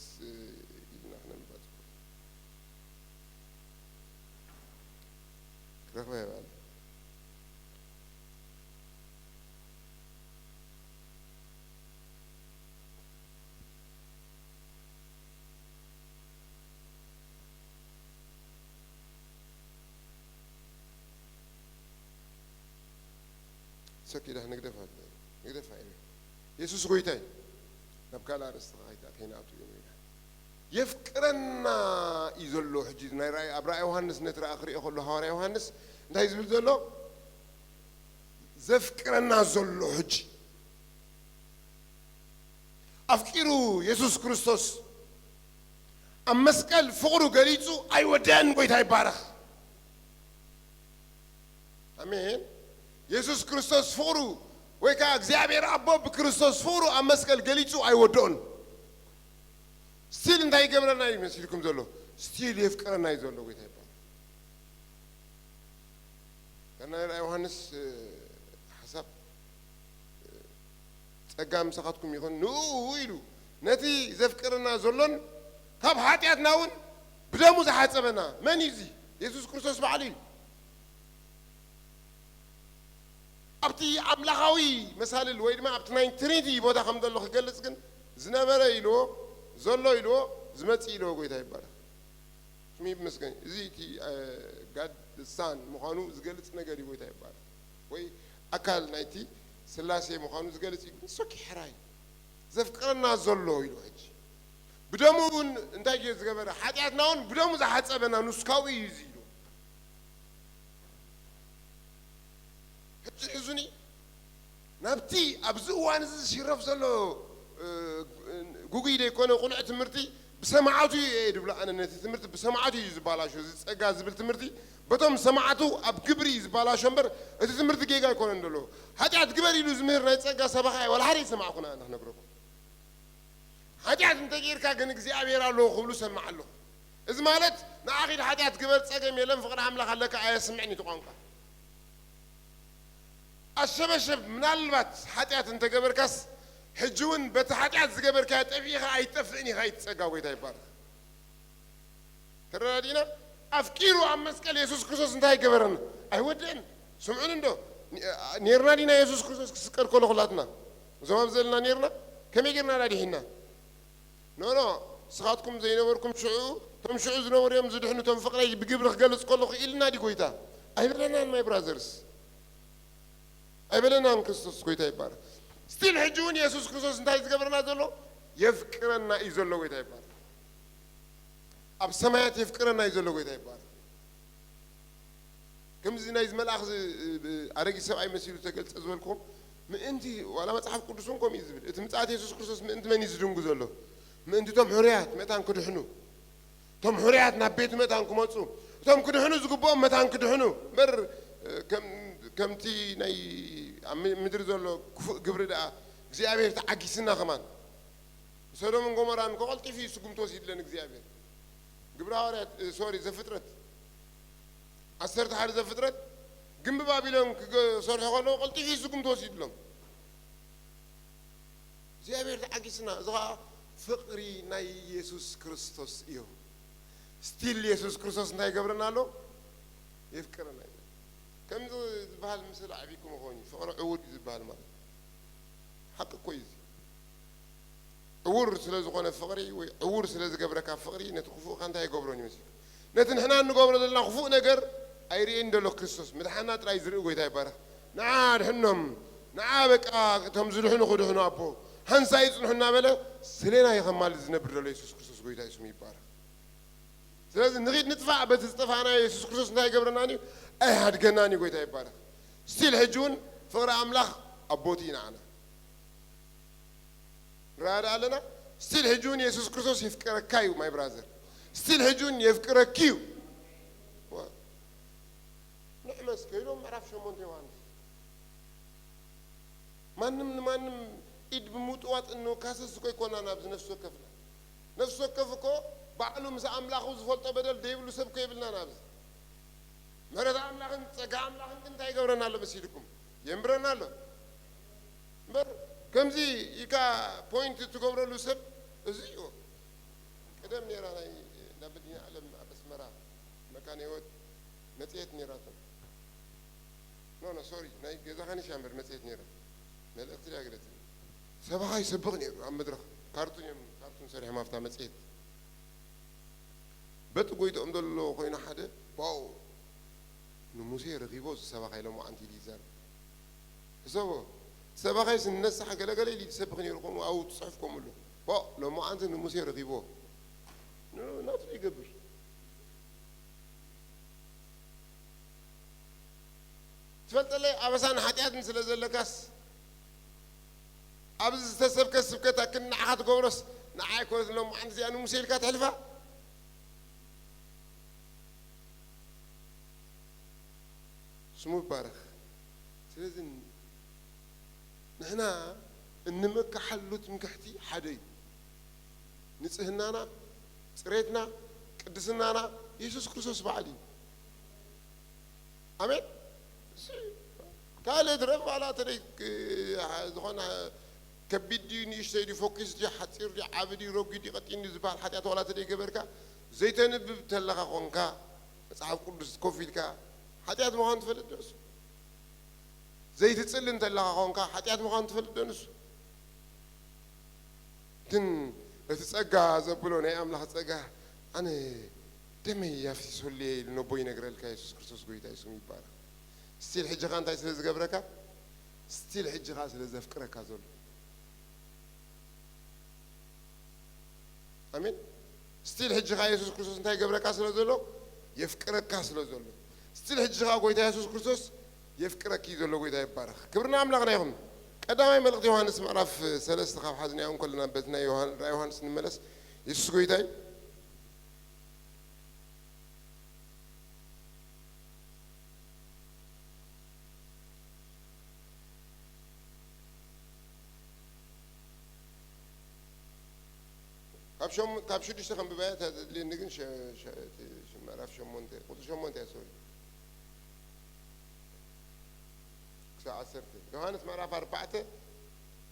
ኢልና ክነንባፅ ክረኽባ ይባል سكيده نقدف عيني يسوع قويتاي نبقى على رستغايتا هنا أتو يومينا يفكرنا يزلو حجيز نايراي أبرا يوحنس نترى آخر يقول له هارا يوحنس ده يزلو زلو زفكرنا زلو حجي أفكروا يسوع كريستوس أمسكال فقرو قريتو أي ودان قويتاي بارخ أمين ኢየሱስ ክርስቶስ ፍቅሩ ወይ ከዓ እግዚአብሔር አቦ በክርስቶስ ፍቅሩ ኣብ መስቀል ገሊጹ ኣይወድኦን ስቲል እንታይ ይገብረና ይመስልኩም ዘሎ ስቲል የፍቅረና እዩ ዘሎ ጌታ ይባል ከና ዮሐንስ ሓሳብ ጸጋ ምሳኻትኩም ይኹን ኑ ኢሉ ነቲ ዘፍቅረና ዘሎን ካብ ኃጢአትና እውን ብደሙ ዝሓፀበና መን እዩ እዚ ኢየሱስ ክርስቶስ በዓሉ እዩ أبتي أملاخوي مثال الويد ما أبتي ناين تريدي بودا خمد الله خجلس كن زنابرة إلو زلوا إلو زمت إلو قوي تاي بارا شمي بمسكين زيتي قد السان مخانو زجلس نجاري قوي تاي بارا وي أكل نايتي سلاسي مخانو زجلس سوكي حراي زفكرنا زلوا إلو هجي بدمون انتاجي زجبرة حاجات نون بدمون زحات أبنا نسكاوي يزيلو حزني نبتي أبزو وانز شرف زلو جوجي ده يكون قناة مرتي بسمعته يدبلا أنا نتمرت بسمعته يزبالاشو زقاز بالتمرتي بتوم سمعته أب كبري يزبالاشو بر تتمرت جيجا يكون عندلو حاجات كبري يلوز مهر نتسقى سباحي ولا حري سمعكنا أنا نقولكم حاجات أنت غير كأن جزء أبير الله خبلو سمع له إذا مالت نأخذ حاجات كبر تسقى ميلان فقط عمله خلك آية سمعني تقانك الشباب من البت حاجات أنت كبر كاس حجون بتحاجات زجبر كات أبيها أي تفني هاي تسقى ويدا يبار ترى دينا أفكيرو عم مسكال يسوع كريستوس انتهى كبرنا أيودن سمعون إنه نيرنا دينا يسوع كريستوس سكر كل خلاتنا زمان بزلنا نيرنا كم يجرنا على هنا نو سخاتكم زين وركم شعو تم شعو زنور يوم زدحنا تم فقرة بجبر خجلس كله إلنا دي كويتا أيبلنا ماي براذرز أيبلنا كريستوس كويتا يبار ستيل حجون يسوع كريستوس انتهى كبرنا زلوا يفكرنا يزلوا كويتا يبار أب سمايات يفكرنا يزلوا كويتا يبار كم زين يزمل أخذ أرجع سبعي مسيرة تقل تزولكم من أنتي ولا ما تعرف كردسونكم يزبل إتمتعت يسوع كريستوس من أنت من يزدون جزله من أنتي تم حريات متان كدحنو تم حريات نبيت متان كماتسو تم كدحنو زقبام متان كدحنو مر كم تي ناي مدري زلوا قبر ده زيابير تعجسنا كمان سلام قمران قلت في سقم توسيد لنا زيابير قبر هارات سوري زفترت أثرت حال زفترت جنب بابلون صار حقنا قلت في سقم توسيد لهم زيابير تعجسنا زغا فقري ناي يسوع كريستوس إيو ستيل يسوع كريستوس ناي قبرنا له يفكرنا كم زبال مثل عبيكم هوني فقر عود زبال مال حق كويس عور سلاز قنا فقري وعور سلاز قبرك فقري نتخفو كان تاي قبروني مسك نتنحنا نقبر لنا خفو نجر أيرين دلو كريستوس مدحنا ترى يزرقوا يتاي بارا نعاد حنهم نعابك تمزلحنا خدوحنا أبو هنسايز نحنا بلا سلينا يخمال زنبر دلو يسوع كريستوس قويتاي سمي بارا لازم نريد ندفع بتستفعنا يسوع كريستوس ناي قبرناني أي حد جناني قويتاي بارا ستيل هجون فقرا أملاخ أبوتينا أنا راد علينا ستيل هجون يسوع كريستوس يفكر كايو ماي براذر ستيل هجون يفكر كيو نحمس كيلو ما عرفش مونتي وانس مانم إيد بموت وات إنه كاسس كوي كنا نابز نفسه كفكو بعلو مسا أملاخ وزفلت بدل ديبلو سب كي بلنا نابز مرد أملاخن تجا أملاخن كنتاي قبرنا له بسيركم يمبرنا له بر كم زي إيكا بوينت تقبر له سب زيو كدم نيرانا نبدي علم أبس مرا مكان يود نتيت نيراتهم نو سوري ناي جزا خاني شامبر نتيت نيرات نلقت لي أقرأت سبعة يسبقني عم بدرخ كارتون سريع ما فتح مسيت بتقولي تقوم دلوا خوينا حدا واو نموسي رغيبوس سبعة لو ما عندي ليزار سوا سبعة الناس حاجة لا قال لي تسبقني رقم أو تصحفكم له واو لو ما عندي نموسي رغيبو لا تري قبر تفلت لي أبسان حاجات مثل زلكاس أبز تسبك السبكة كنا عاد قبرص نعاي كورس لو ما عندي أنا مسير كات حلفة سمو بارخ سلازم نحنا إنمك حلوت مكحتي حدي نصهنا أنا سريتنا قدسنا أنا يسوع كريستوس بعدي آمين قال ادرب على طريق هنا كبدي نيشتري فوكس دي حتير دي عبدي روكي دي قتين زبال حتى ولا تدي كبركا زيتون بتلقى خونكا صعب كل كوفيلكا حتى ما كنت فلت دنس زيت تسلن تلقى خونكا حتى ما كنت فلت دنس تن تسقى زبلون يا املا تسقى انا دمي يا في سولي نبوي نغرل كاي يسوع كريستوس غويتا يسوع يبارك ستيل حجة كانت تسلز قبركا ستيل حجة كانت تسلز فكرك هذول آمين ستيل حجة كانت يسوع كريستوس انتهى قبركا سلزولو يفكرك سلزولو ستيل حجة كانت غويتا يسوع كريستوس يفكرك يزولو غويتا يبارك كبرنا أملاقنا يهم قدامي ملقت يوحنس معرف سلسة خاف حزني أم كلنا بتنا يوحنس نملس يسوع قويتاي كاب شو تشتغل ببيت اللي نجن ش ما أعرف شو مونتي قلت شو مونتي سوري ساعة سرتي يوحنس ما أعرف أربعته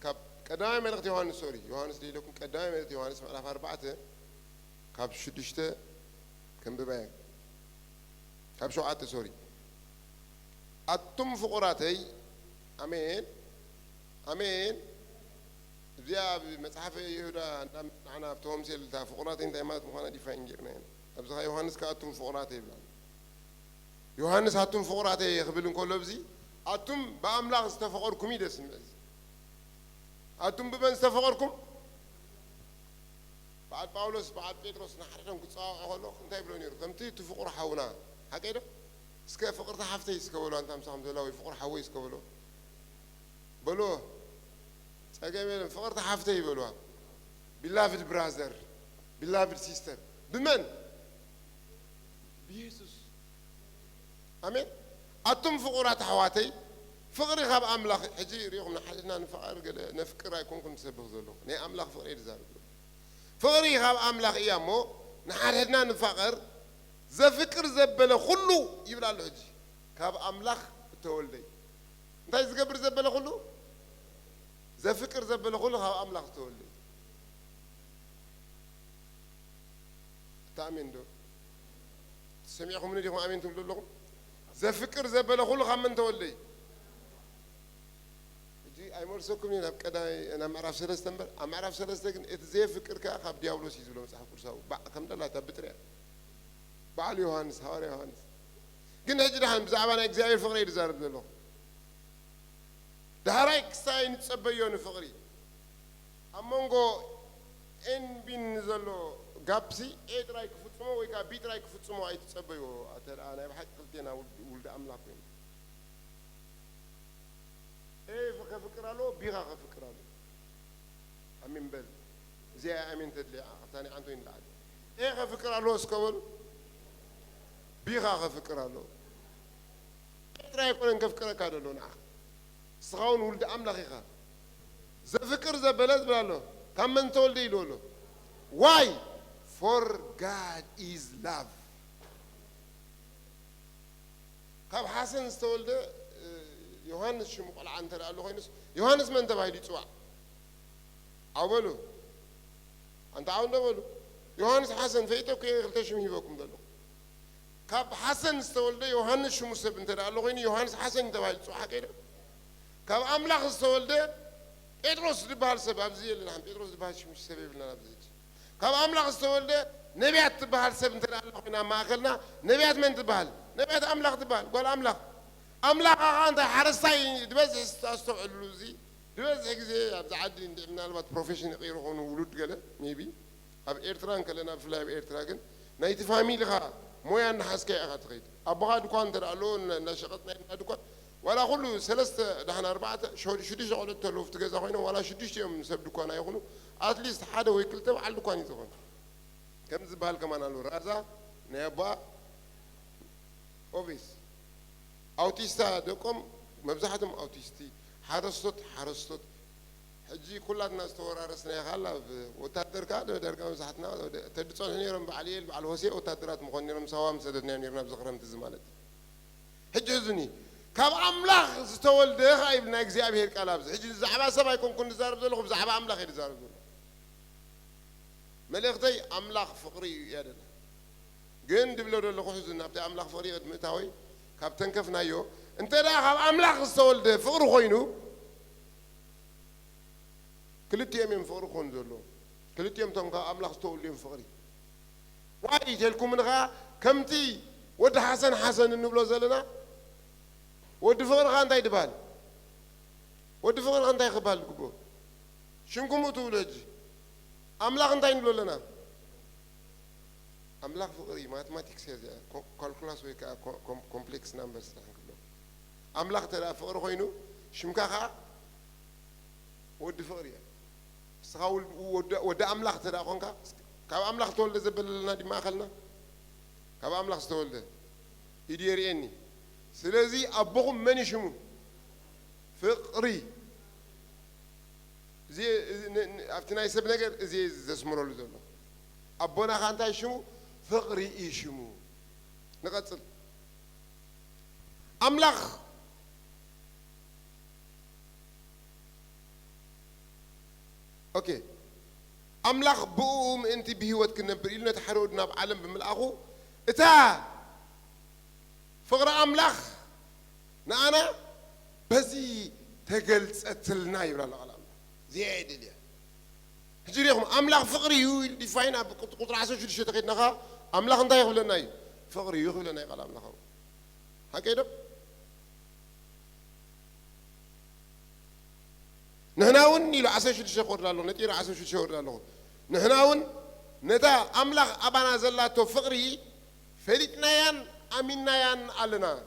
كاب قدام ملك يوحنس سوري يوحنس لي لكم قدام ملك يوحنس ما أعرف أربعته كاب شو تشتغل كم ببيت كاب شو عته سوري أتم فقراتي أمين أمين زياب مصحف يهودا أنا بتوهم سيل تا فقرات أنت ما تمخنا دي فانجرنا أبزخ يوحنس كأتم فقرات يبلان يوحنس أتم فقرات يخبرون كل لبزي أتم بأملاق استفقركم يدرس مز أتم ببن استفقركم بعد باولوس بعد بيتروس نحرتهم كتصاع أقوله أنت يبلون يرو كم تي تفقر حونا هكذا سك فقرت حفتي سكولو أنت مسام زلا ويفقر حوي سكولو بلو أجمل فقرت حفتي يبلوها beloved brother beloved sister بمن بيسوس أمين أتم فقرات حواتي فقري خاب أملاخ حجي ريهم نحلنا نفقر قل نفكر يكون كنت سبب ذلو نه أملاخ فقري رزار فقري خاب أملاخ إيامو نحلنا نفقر زفكر زبله خلو يبلا له حجي خاب أملاخ تولدي أنت إذا زبله خلو زفكر زبله خلو خاب أملاخ تولدي تأمين دو سمعكم من ديكم أمين تقول لكم زفكر زبله خلو خاب من تولدي أي مرسوكم ينام كذا أنا ما أعرف سلستنبر أنا أعرف سلستكن إتزاي فكر كأخاب ديابلوس يزولون صح كورساو كم دللا تبتريا بعل يوحنس هاري يوحنس قلنا هجرهم زعبان إجزاء الفقري رزار ابن الله ده رايك ساين تسبيون الفقري أمونغو إن بين زلو غابسي إيد رايك فتسمو ويكا بيت رايك فتسمو أي تسبيو أتر أنا بحق قلتنا ولد أملاكين إيه فكر له بيغا فكر له أمين بل زي أمين تدلي ثاني عنده ينلعب إيه فكر له سكول بيغا فكر له ترى يكون إنك فكر كذا له نعم صغون ولد أملاخيها ز فكر ز بلد بلاله كم من تولدي له why for God is love كاب حسن استولده يوحنس شو مقال عن ترى الله خينس يوحنس من تبعه يدسوا أولو أنت عاون أولو يوحنس حسن فيته كي غلطش مي بكم دلو كاب حسن استولده يوحنس شو مسب أنت ترى الله خين يوحنس حسن تبعه يدسوا حكينا كاب أملاخ استولده بيتروس دبال سبب زي اللي نحن بيتروس دبال شو مش سبب لنا بزيج كاب أملاخ استولده نبيات دبال سبب أنت ترى الله خينا ما أكلنا نبيات من دبال نبيات أملاخ دبال قال أملاخ أملاك أنت حرصاي دبز أستوعب زي دبز هيك زي أبزعدي من الوقت بروفيشنال غيره هون ولود قال ميبي أب إيرتران كلنا في لعب إيرتراكن نايت فاميلي خا مويا نحس كي أخذ خيط أبغى دكان ترى لون نشقتنا دكان ولا كله سلسة دهنا أربعة شو دي شغل تلوف تجهز خوينا ولا شو دي يوم سب دكان يخونو أتليست حدا ويكلته على الدكان يتخون كم زبال كمان على رازا نبا أوفيس أوتيستا دكم مبزحتهم أوتيستي حرصت حجي كل الناس تورا رسنا خلا وتقدر كذا درجة مبزحتنا تدرسون هنيرم بعليل بعالوسي وتقدرات مخنيرم سوام سددنا هنيرنا بزخرم تزمالت حجي زني كاب أملاخ استول ده خايب ناجزي أبي هيك كلام حجي زعبا سبا يكون كن زارب زلهم زعبا أملاخ يزارب زلهم ملختي أملاخ فقري يا دنا جند بلود اللي خوزنا بتاع أملاخ فقري قد متاوي كابتن كفنا يو انت راح املاخ السول ده فقر خوينو كلت يوم فقر خون زلو كلت يوم تنقى املاخ السول لين فقري واي تلكم منها كمتي ود حسن النبلو زلنا ود فقر خان تاي دبال ود فقر خان تاي خبال كبو شنكم تولج املاخ انتاي نبلو لنا أملاك فقري mathematics هذا calculus ويك complex numbers تانكلو أملاك ترى فقر خوينو شمكها ود فقري سخاول ود أملاك ترى خونكا كاب أملاخ تولد زبلنا دي ما أخلنا كاب أملاخ تولد يديريني سلازي أبوهم من يشمو فقري زي أفتنا يسب نجر زي زسمرو لزولا أبونا خانتا يشمو فقري يشمو نقصل أملاخ أوكي أملاخ بوم أنت بهوت كنا بريلنا تحرودنا بعالم بملأخو إتا فقر أملاخ نانا بزي تقلت أتلنا يبلا الله زيادة ليه هجريهم أملاخ فقري يو دفاعنا بقطر عسى شو الشيء تقيت نخا أملاخ انت يخبل لنا فقري يخبل لنا قال أملاخ هكذا نهناون نيلو عسى شو الشيء قرر له نتيرو عسى شو الشيء قرر له نهناون نتا أملاخ أبانا زلاتو فقري فلتنا ين أميننا ين علنا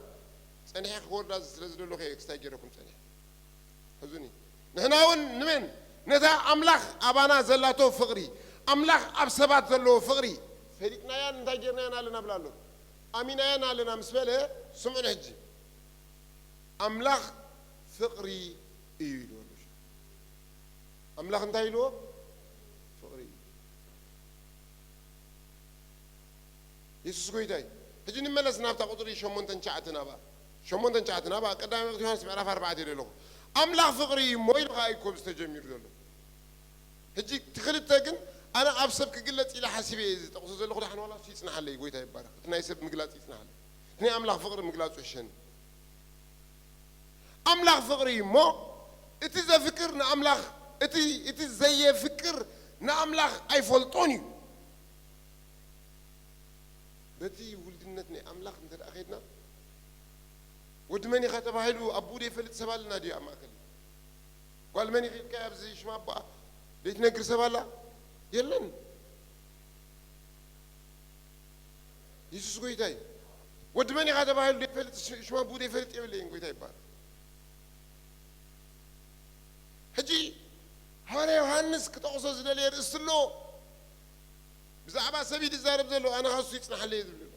سنحي خور راز رزلو لخي اكستاجيركم سنحي هزوني نهناون نمن نتا أملاخ أبانا زلاتو فقري أملاخ أبسبات زلو فقري فلتنا ين تاجرنا ين علنا بلالو أميننا ين علنا مسبله سمعنا هجي أملاخ فقري إيلو أملاخ انتايلو فقري يسوس كويتاي هجي نملس نافتا قطري شمون تنشعتنا با قدام يوحنا 7:4 ديرلو أملاخ فقري مويل غايكم استجمير دلو هجي تخلتكن أنا أبسب كقلت إلى حسبي تقصد زلو خدحن والله شيء يصنع لي كويتاي بارك تنا يسب مقلات يصنع لي تني أملاخ فقري مقلات وشن أملاخ فقري مو إتي فكرنا أملاخ إتي زي فكر نأملاخ أي فلطوني بتي ولدنتني أملاخ نتر أخيتنا ودمني خطب هلو أبو دي فلت سبالنا دي أماكل قال مني غير كاب زي شما بقى ليت نقر سبالا يلن يسوس قويتاي ودمني خطب هلو دي فلت شما أبو دي فلت يبلين قويتاي بار هجي هاري يوحنس كتوصل زلالي رسلو بزعبا سبيل الزارب زلو أنا خاصو يتصنح لي زلو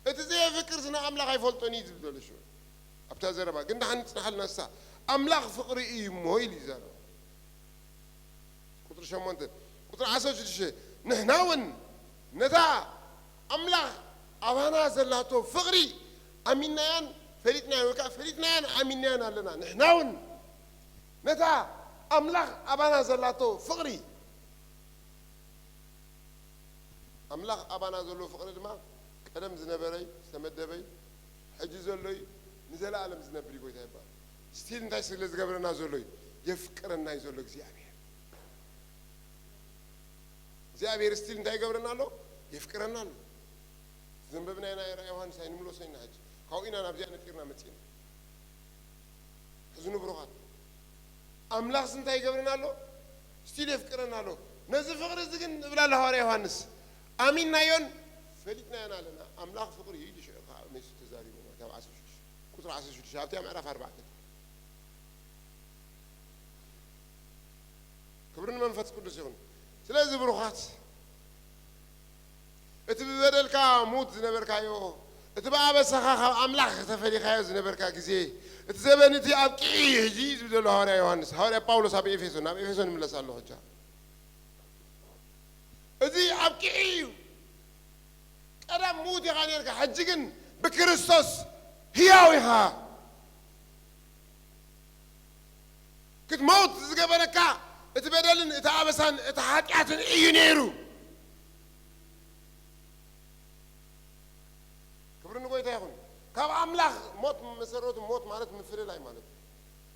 إتزي فكر سنا أملاخ يفولتوني زلو شو أبتا زربا قلنا حنتصنح لنا الساعة أملاخ فقري إيه مويلي زارب قطر شمونت قطر عسو شو نهناون نتا أملاخ أوانا زلاتو فقري أمينيان فريتنا وكا فريتنا أمينيان لنا نهناون نتا أملاخ أبانا زلاتو فقري أملاخ أبانا زلو فقري ما كلام زنبري سمدبي حجي زلوي نزل عالم زنبري قوي تايبا ستيل نتاي سيلز قبرنا زلوي يفكرنا يزلوك زيابير ستيل نتاي قبرنا له يفكرنا له زنببنا هنا يرى يوحنا ساين ملو ساين حج كاوينا نبزي نفكرنا متين حزنو بروخات أملاخ سنتاي قبرنا له ستيل يفكرنا له نزل فقر زقن بلا الهواري يوحنس آمين نايون فلتنا ينا لنا أملاخ فقر يجي شيء ميسو تزاري وما تابع عسوش كتر عسوش شابتي أم عرف 4 كبرنا من فتس كل شيء سلازم بروخات اتبدل كا موت زنبركا يو اتبع بس خا أملاخ تفري خايز زنبركا كزي اتزبنتي أبكي جيز بدل هاري يوحنس هاري باولوس أبي إفيسون من لسال الله جا ازي أبكي أنا موت يا غنيرك حجيكن بكريستوس هياويها كنت موت زقبنكا اتبدلن اتعابسان اتحاكياتن ايونيرو كبرن قوي تاخون كاب أملاخ موت مسروت موت مالت مفري لاي مالت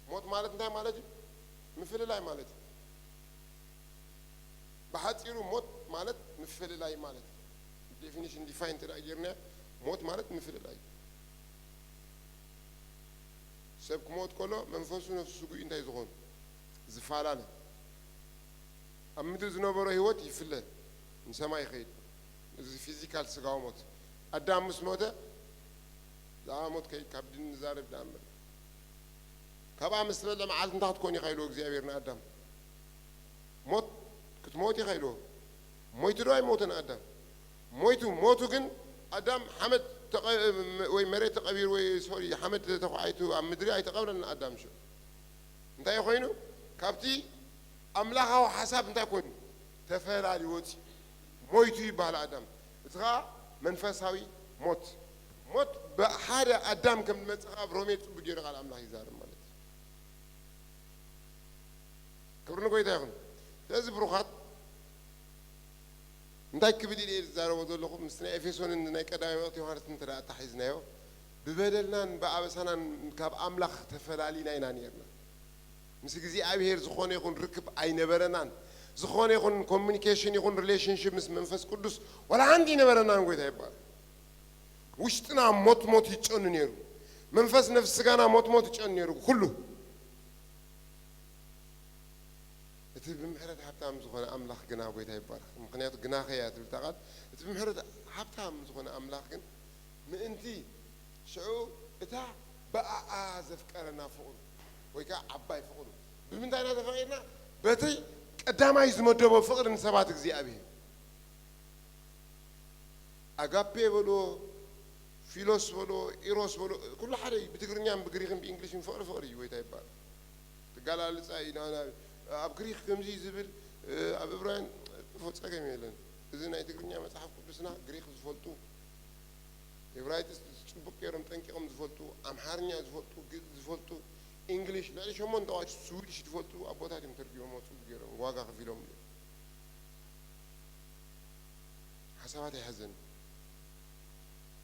موت مالت انتهي مالت مفري لاي مالت بحاتيرو موت مالت مفري لاي مالت definition define تراجرنا موت مالت مفري لاي سبك موت كله منفسو نفسو انتهي زغون زفالانه أمدو زنوبرو هيوت يفله نسمع يخيل فيزيكال سقاو موت أدام مسموته لا موت كي كابدين نزارب دامر كابا مسلا لما عاد نتاخد كوني خيلو اكزيابيرنا أدام موت كنت موت يخيلو مويتو دواي موتن آدم موتو جن آدم حمد وي مريت تقبير وي سوري حمد تقعيتو عم مدري أي تقبلنا آدم شو أنت يا خوينو كابتي أملاها وحساب أنت يكون تفعل على وجه مويتو يبال آدم ترى منفساوي موت بحاجة آدم كم متقاب روميت بجير على أملاها يزار مالت كبرنا كوي تاخن لازم بروخات نتاك بدي لي زار وذول لكم مستنى إفسون إن نكدا وقت يوهارس نترى تحيزناه ببدلنا بأبسنا كاب أملاخ تفعل علينا ينانيرنا مسكزي أبيهر زخون يكون ركب أي نبرنان زخون يكون communication يكون relationship مس منفس قدس ولا عندي نبرنان قوي تبا وشتنا موت يتشون نيرو منفس نفس كنا موت يتشون نيرو كله بمحرد حبتام زخون أملاخ جنا قوي تبا مقنعت جنا خيات بتقعد بمحرد حبتام زخون أملاخ جن من أنتي شو بتاع بقى أعزف كرنا فوق ويكا عباي فقره بمن تاينا تفقيرنا بتي قدام عايز مدبو فقر نسبات زي أبيه أجابي بلو فيلوس بلو إيروس بلو كل حدا بتقرني عم بقريخن بإنجليش من فقري ويتاي بار تقال على لساينا أنا أبقريخ كمزي زبل أب إبراهيم فوت ساكي ميلن إذا ناي تقرني عم صحف كبسنا قريخ زفولتو إبراهيم تشبك يرم تنكي قم زفولتو أمحارني زفولتو زفولتو إنجليش لا شو من دواش سويدش تفولتو أبوتها تمترجمه ما تصير غيره واقع في لهم حسابات يحزن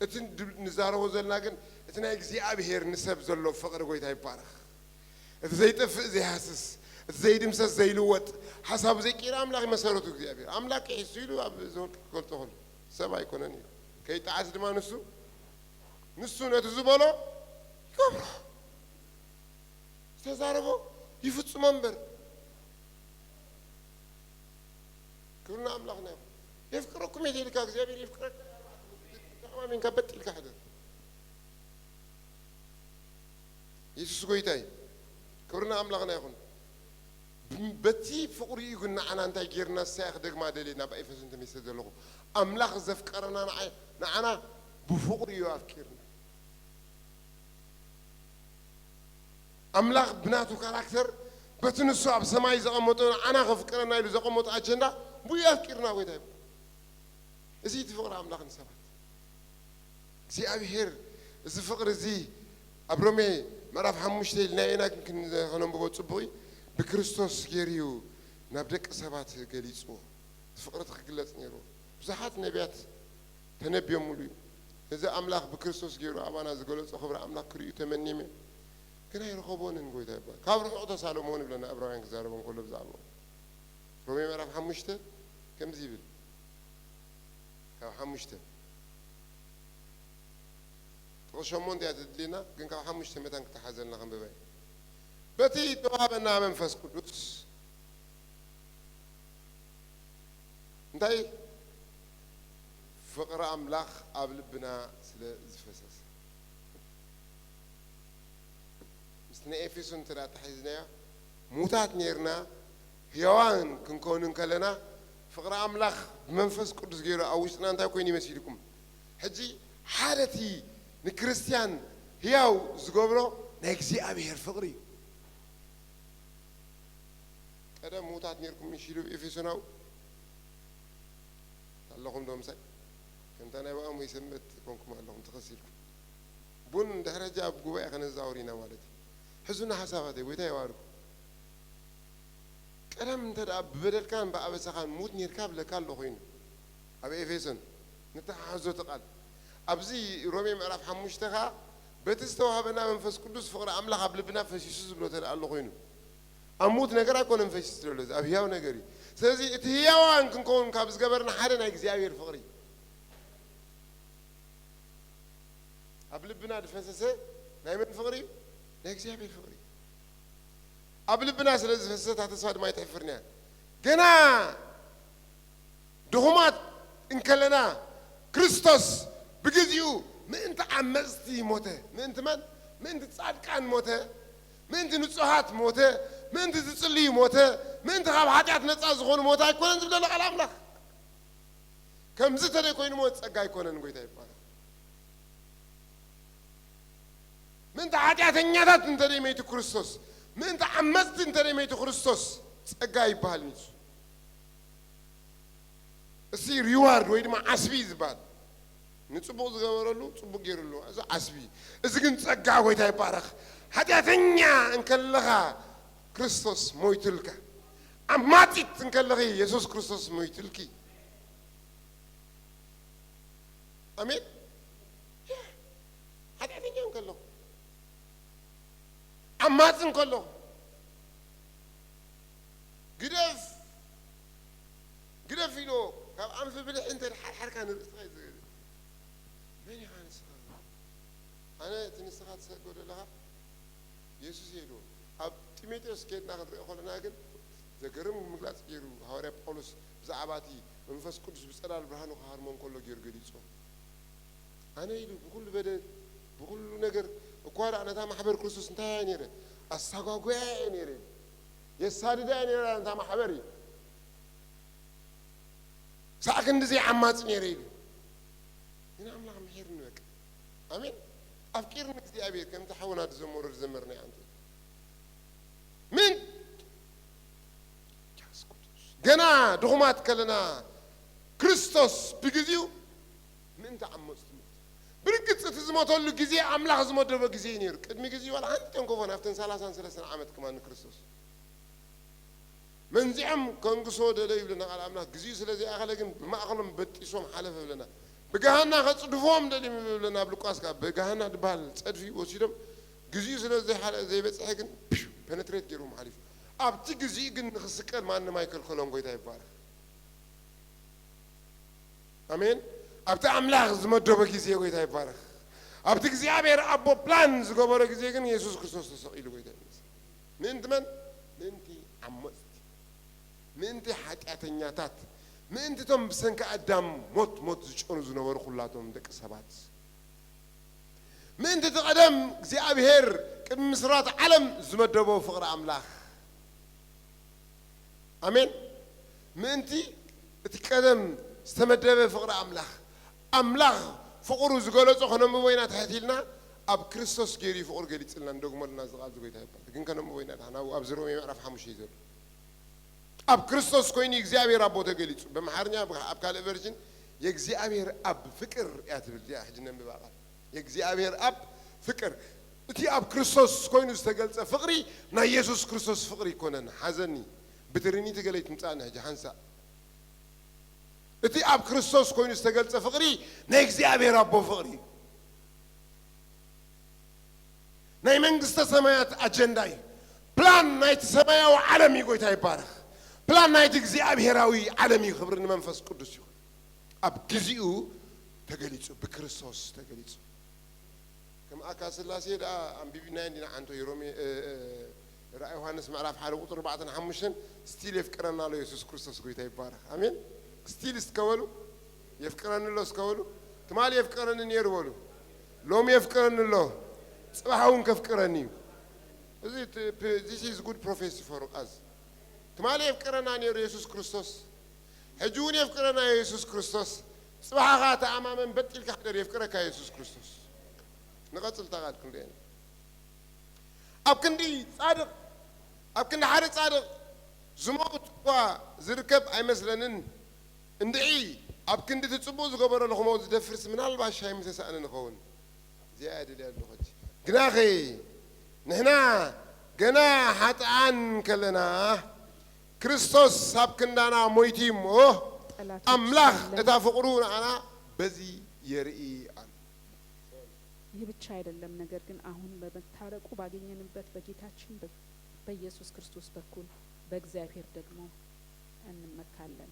اتن نزاره وزلنا كن اتنا يجزي أبيهر نسب زلوا فقر قوي تاي بارخ زي تفق زي حسس زي دمسس زي لوت حساب زي كيرام لاقي مسارته زي أبيهر أملاك يحسيلو أب زول كل تقول سبعة يكونني كي تعزد ما نسو نتزبالو كبر تزاربو يفتش منبر كلنا أملاخنا يفكركم يدير كأجزابير يفكرك ما من كبت الكحدة يسوع قويتاي كلنا أملاخنا يكون بتي فقري يكون أنا أنت غيرنا ساخ دق ما دلينا بأي فسنت تميسدلو أملاخ زفكرنا أنا بفقري يفكرنا أملاخ بناتو كاركتر بتنسو أب سماي زقمتون أنا خفكرنا يلو زقمت أجندا بويا كيرنا ويداي زي تفقر أملاخ نسبات زي أبيهر زي فقر زي أبرمي مرaf حمشتي لنا يمكن هنم بوتصبوي بكريستوس يريو نبدك سبات جليسو فقرت خجلت نيرو بزحات نبيات تنبي مولي إذا أملاخ بكريستوس يريو أبانا زقولت خبر أملاخ كريو تمني من كنا يرخبون نقول تبا كابر نقطة سالمون بلنا أبراهيم كزاربون كله بزعمون رومي مرaf حمشته كم زيبل كاب حمشته وشمون دي أتدلينا كن كاب حمشته متان كتحزن لهم بباي بتي توابنا من فس قدوس انتي فقرة أملاخ قبل بنا سل زفسس نأفسون ترى تحزنايا موتات نيرنا هيوان كنكونن كلنا فقرا أملاخ بمنفس قدس غيره أوشنا أنت كويني مسيركم حجي حالتي نكريستيان هياو زغبرو نكسي أبيهر فقري هذا موتات نيركم يشيلوا إفسوناو اللهم دوم ساي كنت أنا بقى ميسمت كونكم اللهم تغسلكم بون درجة بقوة خن الزاورينا والدي حزنا حساباتي ويتاي وارو كلام ترى بدل كان بقى بس كان موت نيركاب لكال لخين أبي إفسون نتحازو تقال أبزي رومي معرف حمشتها بتستوها بنا من فس قدوس فقر أملا قبل بنا فشيسوس بلو ترى لخين أموت نجرا كون فشيس ترى أبيها ونجري سأزي تهياوان كون كابس جبرنا حدا نجزي أبير فقري قبل بنا دفنسه نايم فقري نجزي أبير فقري قبل بنا سلز فسات هتصاد ما يتحفرنا جنا دهمات إن كلنا كريستوس بجزيو ما أنت عمزتي موته ما أنت ما أنت تصعد كان موته ما أنت نصحات موته ما أنت تصلي موته ما أنت خاب حاجات نتصاز غون موته يكون أنت بدل على أملاك كم زتر يكون موت سجاي كونن قوي تايبار من تعاتي ذات من تري ميت كريستوس من تعمست من تري ميت كريستوس سجاي بالنيس السي ريوارد ويد ما عسبي زبال نتصبو زغورلو تصبو غيرلو اذا عسبي اذا كنت سجا قوي تايبار حاتياتنيا انكلها كريستوس مويتلك أماتي تنكلغي يسوع كريستوس مويتلكي أمين هذا أدين يوم كله أماتي نكله قدف فيلو أم في بلح أنت الحركة عن الإسرائيل مين يخان السخاء أنا تنسخات سأقول لها يسوع يلو أب تيميتوس كيت ناخذ خلنا ناقل زكرم مغلاس جيرو هوري بولس زعباتي منفس قدس بصلال برهانو هارمون كله جير غديصو انا يلو بكل بدل بكل ነገር እኳር አነታ ማህበር ክርስቶስ እንታይ ነረ አሳጓጓ ነረ የሳድዳ ነረ አነታ ማህበር ሳቅ እንደዚህ አማጽ ነረ ይሉ እና አምላክ ምሄር ነው በቃ አሜን አፍቂርን እግዚአብሔር ከም ተሐውና ተዘመሩ ዘመርና አንተ ምን ገና ድኹማት ከለና ክርስቶስ ብግዚው ምን ተዓመጽቱ ብርግጽ ትዝሞተሉ ጊዜ አምላክ ዝመደበ ጊዜ ነር ቅድሚ ጊዜ ወላ አንተ ተንኮፈና አፍተን 33 ዓመት ከማን ክርስቶስ መንዚዕም ከንግሶ ደለ ይብለና ቃል አምላክ ጊዜ ስለዚህ አኸለ ግን ማእኸሎም በጢሶም ሓለፈ ብለና በጋሃና ከጽድፎም ደለ ይብለና ብልቋስ ካ በጋሃና ድባል ጸድፊ ወሲዶም ጊዜ ስለዚህ ሓለ ዘይበጽሐ ግን ፔኔትሬት ገይሮም ሓሊፍ أبتي جزء جن خسكر ما أنا ما يكل خلون قوي تايبارك أمين أبتي أملاك زمد دوبك جزء قوي تايبارك أبتي جزء أبير أبو بلانز قبره جزء جن يسوع كريستوس تسوي له قوي تايبارك من تمن من تي عمست من تي حتى أتنياتات من تي توم بسنك أدم موت زشون زنور خلاتهم دك سبات من تي تقدم جزء أبير كمسرات علم زمد دوبه فقر أملاك أمين منتي تكلم استمدّب فقر أملاخ فقر زغلط خنا مبينات هاتيلنا أب كريستوس جيري فقر جليت لنا ندوق مرنا زغال زغيت هاي لكن كنا مبينات أنا وأب زروم يعرف حمش يزور أب كريستوس كويني إجزاء ربو تجليت بمحرني أب كالفيرجن يجزاء أب فكر يعتبر يا حجنا ببعض يجزاء أب فكر تي أب كريستوس كويني استجلت فقري نا يسوع كريستوس فقري كونن حزني بتريني تقليت متانا جهنسا اتي اب كريستوس كوين استقلت فقري نيكزي ابي ربو فقري ناي منغست سمايات اجنداي بلان نايت سمايا وعالمي قويتا يبارك بلان نايت اكزي ابي هراوي عالمي خبرن منفس قدس يكون اب كزيو تقليتو بكريستوس تقليتو كم اكاس الله سيد ام بيبي ناين دينا عنتو يرومي رأي يوحنس معرف حاله وطر بعدنا حمشن ستيل يفكرنا له يسوع كريستوس قوي يبارك آمين ستيل استكولو يفكرنا له استكولو تمالي يفكرنا نيرولو لوم يفكرنا له صباحون كفكرني this is good prophecy for us تمالي يفكرنا نير يسوع كريستوس هجون يفكرنا يسوع كريستوس صباحات أمامن بتلك حدر يفكرك يسوع كريستوس نقتل تغاد كلنا أبكندي صادق أبكن حارس صادق زموت وزركب أي مثلاً اندعي أبكندي تصبوز قبر الخموز دفرس من الباش هاي متسألنا نخون زيادة ليه اللغة جناخي نحنا جنا حتى عن كلنا كريستوس أبكندنا مويتيم أملاخ تفقرون أنا بزي يرئي ይህ ብቻ አይደለም ነገር ግን አሁን በመታረቁ ባገኘንበት በጌታችን በኢየሱስ ክርስቶስ በኩል በእግዚአብሔር ደግሞ እንመካለን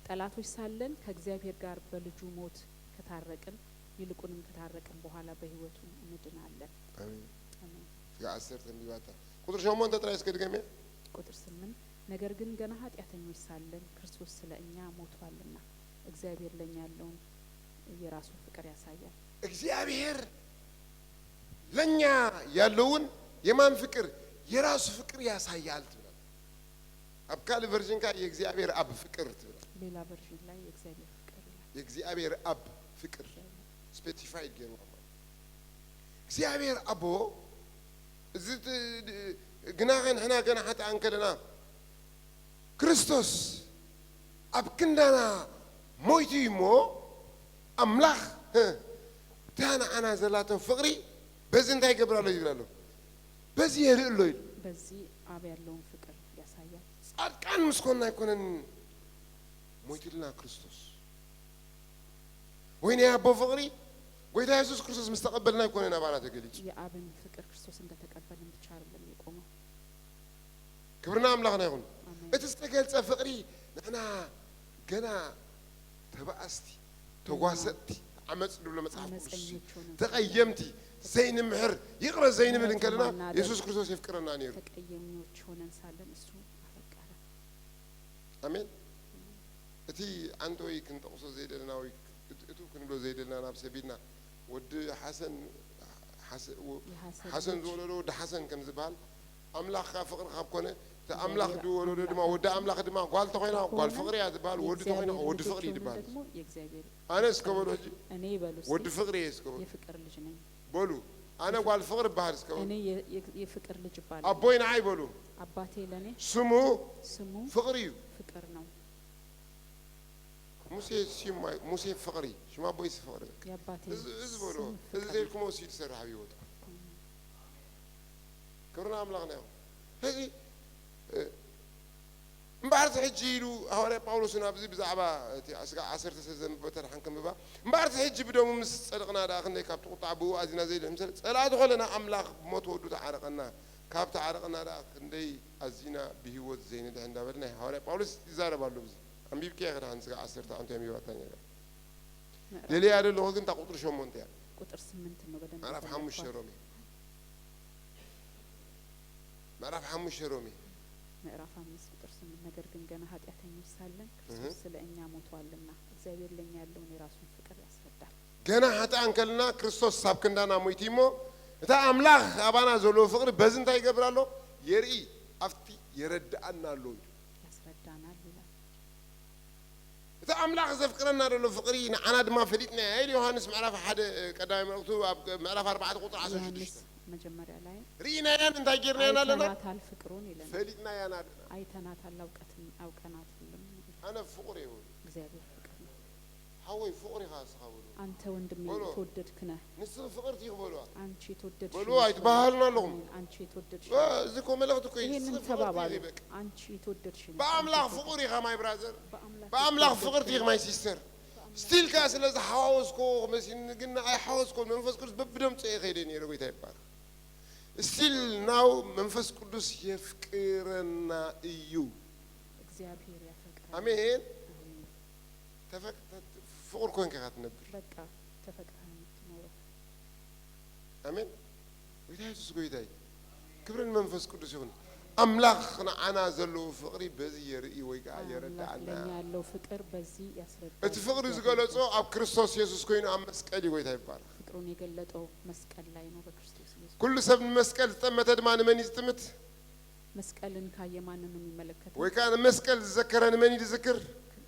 ጠላቶች ሳለን ከእግዚአብሔር ጋር በልጁ ሞት ከታረቅን ይልቁንም ከታረቅን በኋላ በህይወቱ እንድናለን አሜን አሜን ያአስር ተንቢባታ ቁጥር 8 ተጥራይስ ከድገሜ ቁጥር 8 ነገር ግን ገና ኃጢአተኞች ሳለን ክርስቶስ ስለኛ ሞቷልና እግዚአብሔር ለኛ ያለውን የራሱ ፍቅር ያሳያል እግዚአብሔር ለኛ ያለውን የማን ፍቅር የራሱ ፍቅር ያሳያል أبكال فيرجن كا يجزيابير أب فكر تبلا ሌላ ቨርዥን ላይ የእግዚአብሔር ፍቅር ይላል። يجزيابير أب فكر سبيسيفايد جيرو يجزيابير أبو زت جناعن هنا جنا حتى أنكرنا كريستوس أب كندنا مويتي مو أملاخ تانا أنا زلاتو فقري بس أنت هاي قبر الله يقول له بس يهرق له በዚህ አብ ያለውን ፍቅር ያሳያል። صار كان مسكوننا يكونن مويت لنا كريستوس وين يا أبو فقري وين يسوع كريستوس مستقبلنا يكوننا بعنا تقليد የአብን ፍቅር ክርስቶስ እንደተቀበልን ብቻ አይደለም የቆመው። كبرنا أملاخنا يكون اتستقل فقري أنا جنا تبأستي تواصلتي عملت دبل مصحف تقيمتي زين محر يقرأ زين من كلنا يسوع كريستوس يفكرنا نير ተቀየምኞች ሆነን ሳለን እሱ አፈቀረ። آمين أتي أنتوي كنت أقصد زيدنا وي أتو كنلو زيدنا ناب سبيلنا ود حسن زولو ده حسن كم زبال أملاخ فقر خاب كونه تأملاخ دو ولو دما ود أملاخ دما قال تقينا قال فقري هذا بال ود تقينا ود فقري دبال أنا اسكبلو እኔ በሉስ ود فقري اسكبلو የፍቅር ልጅ ነኝ። بولو أنا قال فقر بحر اسكبلو እኔ የፍቅር ልጅ ባል أبوين عاي بولو አባቴ ለኔ سمو ስሙ فقريو ፍቅር ነው። موسى فقري شو ما بويس فقري የአባቴ إز بولو إز زيكم موسى تسر حبيبوت كرنا أملاقنا هذه مبارت حجيلو هؤلاء باولوس نابزي بزعبا عصر تسزم بتر حنكم ببا مبارت حجي بدهم مصدقنا داخلنا كابت قطع بو أزينا زي المثل لا دخلنا أملاق موت ودو تعرقنا كابت عرقنا داخلنا أزينا بهوت زين ده عند بدنا هؤلاء باولوس تزار بالوبز أم بيبكي آخر هنسك عصر تانت يمي واتني للي هذا اللي هو كنت قطر شو مونتيا ቁጥር 8 ነው በደንብ ما رaf حمش رومي ما رaf حمش رومي ምዕራፍ 5 ቁጥር 8 ነገር ግን ገና ኃጢአተኞች ሳለን ክርስቶስ ስለኛ ሞቷልና እግዚአብሔር ለኛ ያለውን የራሱን ፍቅር ያስረዳል። ገና ኃጢአን ከልና ክርስቶስ ሳብክንዳና ሞይቲሞ እታ አምላኽ አባና ዘሎ ፍቅሪ በዝንታ ይገብራሎ የርኢ አፍቲ ይረዳአናሎ ያስረዳናል ይላል። እታ አምላኽ ዘፍቅረና ዘሎ ፍቅሪ ንዓና ድማ ፈሊጥና አይል ዮሐንስ ምዕራፍ 1 ቀዳማይ መልእክቱ ምዕራፍ 4 ቁጥር 16 መጀመሪያ ላይ ሪና ያን እንታይ ጌርና ያናለና አይተናታል ፍቅሩን ይላል። ፈሊጥና ያናልና አይተናታል አውቀናታልም አነ ፍቅር ይሁን እግዚአብሔር ፍቅር ነው። ሐወይ ፍቅር ይኻስኻብሉ አንተ ወንድሜ የተወደድክ ነህ። ንስ ፍቅር ይኽበሉ አንቺ የተወደድሽ በሉ አይተባህልና ለሁም አንቺ የተወደድሽ እዚህ ኮ መልእክት እኮ ይሄንን ተባባሉ። አንቺ የተወደድሽ ነህ። በአምላኽ ፍቅር ይኻ ማይ ብራዘር በአምላኽ ፍቅር ይኽ ማይ ሲስተር ستيل كاس لازم حواوسكو مثلا قلنا أي حواوسكو منفس قدس ببدم تأخذين يروي تايبار ستيل ناو منفس قدس يفكرنا إيو أمين تفك فقر كون كهات نبر بقى تفكرها نتنور أمين ويداي تسقي داي كبرن منفس قدس يهون أملاخنا أنا زلوا فقري بزي يرئي ويقع يردعنا لأن يالو فكر بزي يسرد الفقر يزقلوا أب كريستوس يسوع كوين أم مسكالي ويتاي بار فكرون يقلدوا مسكال لا ينو بكريستوس يسوع كل سبب مسكال تمت دمان من يستمت مسكالن كايمان من الملكة وكان مسكال ذكرنا من يذكر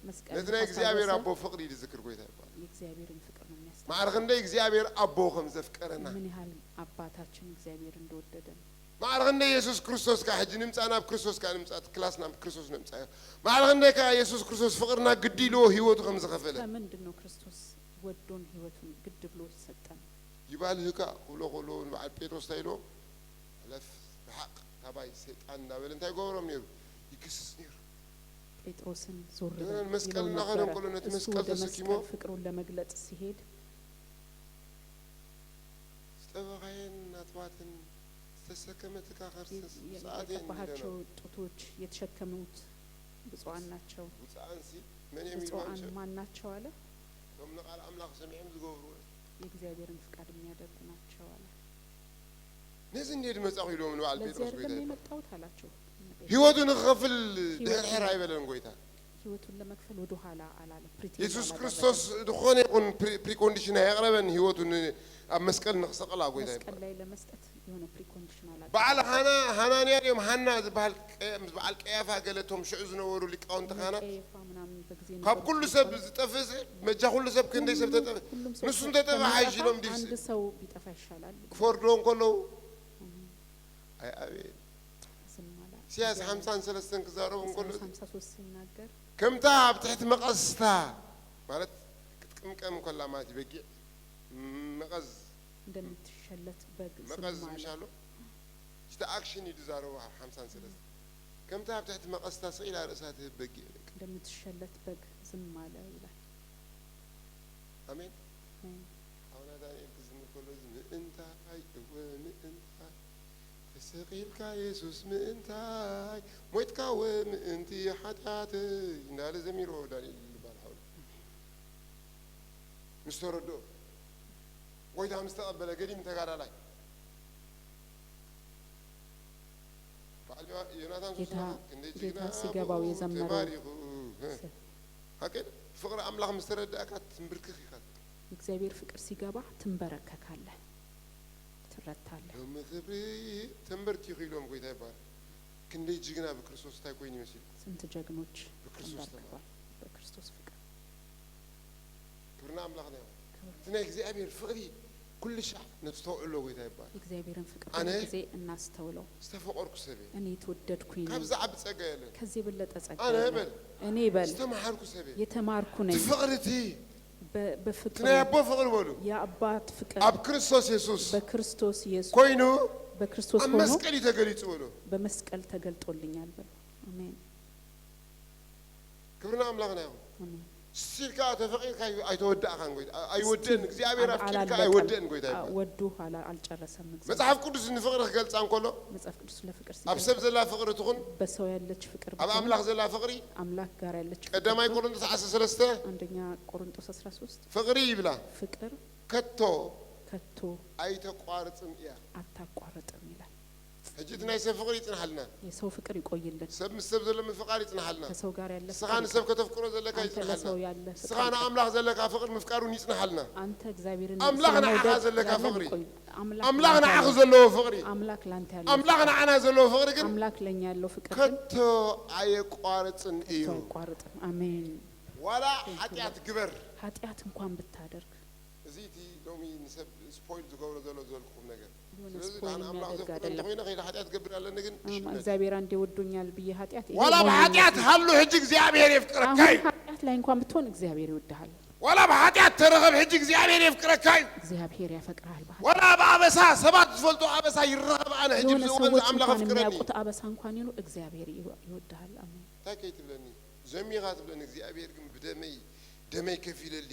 مسكال نتنا إجزابير أبو فقري يذكر ويتاي بار إجزابير الفكر من يسمع ما أرغن ده إجزابير أبو خم زفكرنا من هال أباتاتشن إجزابير ندود ددن ما أرغنده يسوع كريستوس كحج نمت أنا بكريستوس كان نمت كلاسنا بكريستوس نمت ما أرغنده كيسوع كريستوس فقرنا قدي له هيوت خمسة خفلة فمن دنو كريستوس ودون هيوتون قد بلو ستان يبال هكا قولو بعد بيتروس تايلو لف بحق تباي سيطان دابل انتي قولهم نيرو يكسس نيرو بيتروسن زور المسكال نغنم قولو نتمسكال تسكيمو فكرون لمجلت السهيد استبغين نطباتن ተሰከመት ካኸር ሰዓቴን ባሃቸው ጡቶች የተሸከሙት ብፁዓን ናቸው። ብፁዓንሲ ምን የሚሏቸው ማን ናቸው አለ? ቶምነ ቃል አምላክ ሰሚዕም ዝገብሩ የእግዚአብሔርን ፍቃድ የሚያደርጉ ናቸው አለ። ነዚህ እንዴት መጻሁ ይሎም ነው አልቤትሮስ ጎይታ ለምን መጣውት አላቸው። ህይወቱን ከፍል ድህር አይበለን ጎይታ ህይወቱን ለመክፈል ወደ ኋላ አላለም። ኢየሱስ ክርስቶስ ድኾነ ይኹን ፕሪኮንዲሽን ያቀረበን ህይወቱን ኣብ መስቀል ንኽሰቀል ጎይታ ይባል መስቀል ላይ ለመስጠት የሆነ ፕሪኮንዲሽን አላለም። በዓል ሃናንያ ዮም ሃና ዝበሃል በዓል ቀያፋ ገለቶም ሽዑ ዝነበሩ ሊቃውንቲ ካህናት ካብ ኩሉ ሰብ ዝጠፍእ መጃ ኩሉ ሰብ ክንደይ ሰብ ተጠፍእ ንሱ እንተጠፍእ ሓይሽ ኢሎም ዲስ አንድ ሰው ቢጠፋ ይሻላል ክፈርድዎም ከለዉ አይ አቤት ኢሳይያስ 53 ክዛረቡ እንከሎ 53 ሲናገር ከምታ ኣብ ትሕቲ መቐስታ ማለት ክትቅምቀም ከላ ማለት ይበጊዕ መቐዝ እንደምትሸለት በግ መቐዝ ምሻሎ እቲ አክሽን ይዛረቡ 53 ከምታ ኣብ ትሕቲ መቐስታ ስኢላ ርእሳት በጊዕ እንደምትሸለት በግ ዝም አለ ይላል። አሜን አሁን ዳንኤል ክዝምር ከሎ ምእንታይ ወምእንታይ ተሰቂልካ ኢየሱስ ምእንታይ ሞትካ ወምእንቲ ኃጢአት እንዳለ ዘሚሮ ዳንኤል ይባል ሐውል ምስተረዶ ጎይታ ምስተቀበለ ገዲም ተጋዳላይ ዮናታን ጌታ ሲገባው የዘመረው ሀቀን ፍቅር አምላክ ምስተረዳእካ ትንብርክክ ይካል እግዚአብሔር ፍቅር ሲገባ ትንበረከካለህ ትረታለህ። ለምክብሪ ተንበርኪኩ ኢሎም ጎይታ ይባል ክንደይ ጅግና በክርስቶስ ታይ ኮይን ይመስል ስንት ጀግኖች በክርስቶስ በክርስቶስ ፍቅር ክብርና አምላክ ነው። ትናይ እግዚአብሔር ፍቅሪ ኩል ሻዕ ነስተውዕሎ ጎይታ ይባል እግዚአብሔርን ፍቅር ጊዜ እናስተውለው። ዝተፈቀርኩ ሰበ እኔ ተወደድኩኝ ካብዛ ዓብ ጸጋ ያለ ከዚህ በለጠ ጸጋ እኔ በል ዝተማሃርኩ ሰበ የተማርኩ ነኝ ፍቅርቲ በፍቅር ትናይ አቦ ፍቅር በሉ የአባት ፍቅር ኣብ ክርስቶስ ኢየሱስ በክርስቶስ ኢየሱስ ኮይኑ በክርስቶስ ሆኖ መስቀል ተገልጾ በሉ በመስቀል ተገልጦልኛል በሉ። አሜን ክብርና አምላክ ነው። አሜን ሲልካ ተፈቂድካ አይተወዳእካን ጎይታ አይወደን እግዚአብሔር አፍቅርካ አይወደን ጎይታ ይባል ወዱ ኋላ አልጨረሰም። መጽሐፍ ቅዱስ ንፍቅር ገልጻ እንከሎ መጽሐፍ ቅዱስ ለፍቅር ኣብ ሰብ ዘላ ፍቅር ትኹን በሰው ያለች ፍቅር ኣብ አምላክ ዘላ ፍቅሪ አምላክ ጋር ያለች ቀዳማይ ቆሮንቶስ 13 አንደኛ ቆሮንቶስ 13 ፍቅሪ ይብላ ፍቅር ከቶ አይተቋርጥም ያ አታቋርጥም ይላል። እጅት ናይ ሰብ ፍቅር ይጽናሐልና የሰው ፍቅር ይቆይልን ሰብ ምስብ ዘለም ፍቅር ይጽናሐልና ከሰው ጋር ያለ ስኻን ሰብ ከተፍቅሮ ዘለካ ይጽናሐልና ስኻን አምላክ ዘለካ ፍቅር ምፍቃሩን ይጽናሐልና አንተ እግዚአብሔርን አምላክ ናዓኻ ዘለካ ፍቅሪ አምላክ ናዓኽ ዘለዎ ፍቅሪ አምላክ ላንተ ያለው አምላክ ናዓና ዘለዎ ፍቅሪ ግን አምላክ ለኛ ያለው ፍቅር ከቶ አይቋርጥም እዩ አይቋርጥም። አሜን ዋላ ኃጢአት ግበር ኃጢአት እንኳን ብታደርግ እዚቲ ሎሚ ንሰብ ስፖይል ዝገብሮ ዘሎ ዘልኩም ነገር ስለዚህ አሁን አምላክ ዘፈቀደ ኮይና ኸይዳ ኃጢአት ገብር ያለን ግን እግዚአብሔር አንዴ ወዶኛል ብዬ ኃጢአት ወላ በኃጢአት ሀሉ ህጅ እግዚአብሔር ይፍቅረካይ ኃጢአት ላይ እንኳን ብትሆን እግዚአብሔር ይወድሃል። ወላ በኃጢአት ተረኸብ ህጅ እግዚአብሔር ይፍቅረካይ እግዚአብሔር ያፈቅራል። ወላ በአበሳ ሰባት ዝፈልጦ አበሳ ይረኸብ አነ ህጅ ወንዝ አምላክ ፍቅረኒ ያውቁት አበሳ እንኳን ይሉ እግዚአብሔር ይወድሃል። አሜን ታከይት ብለኒ ዘሚኻት ብለኒ እግዚአብሔር ግን በደመይ ደመይ ከፊለል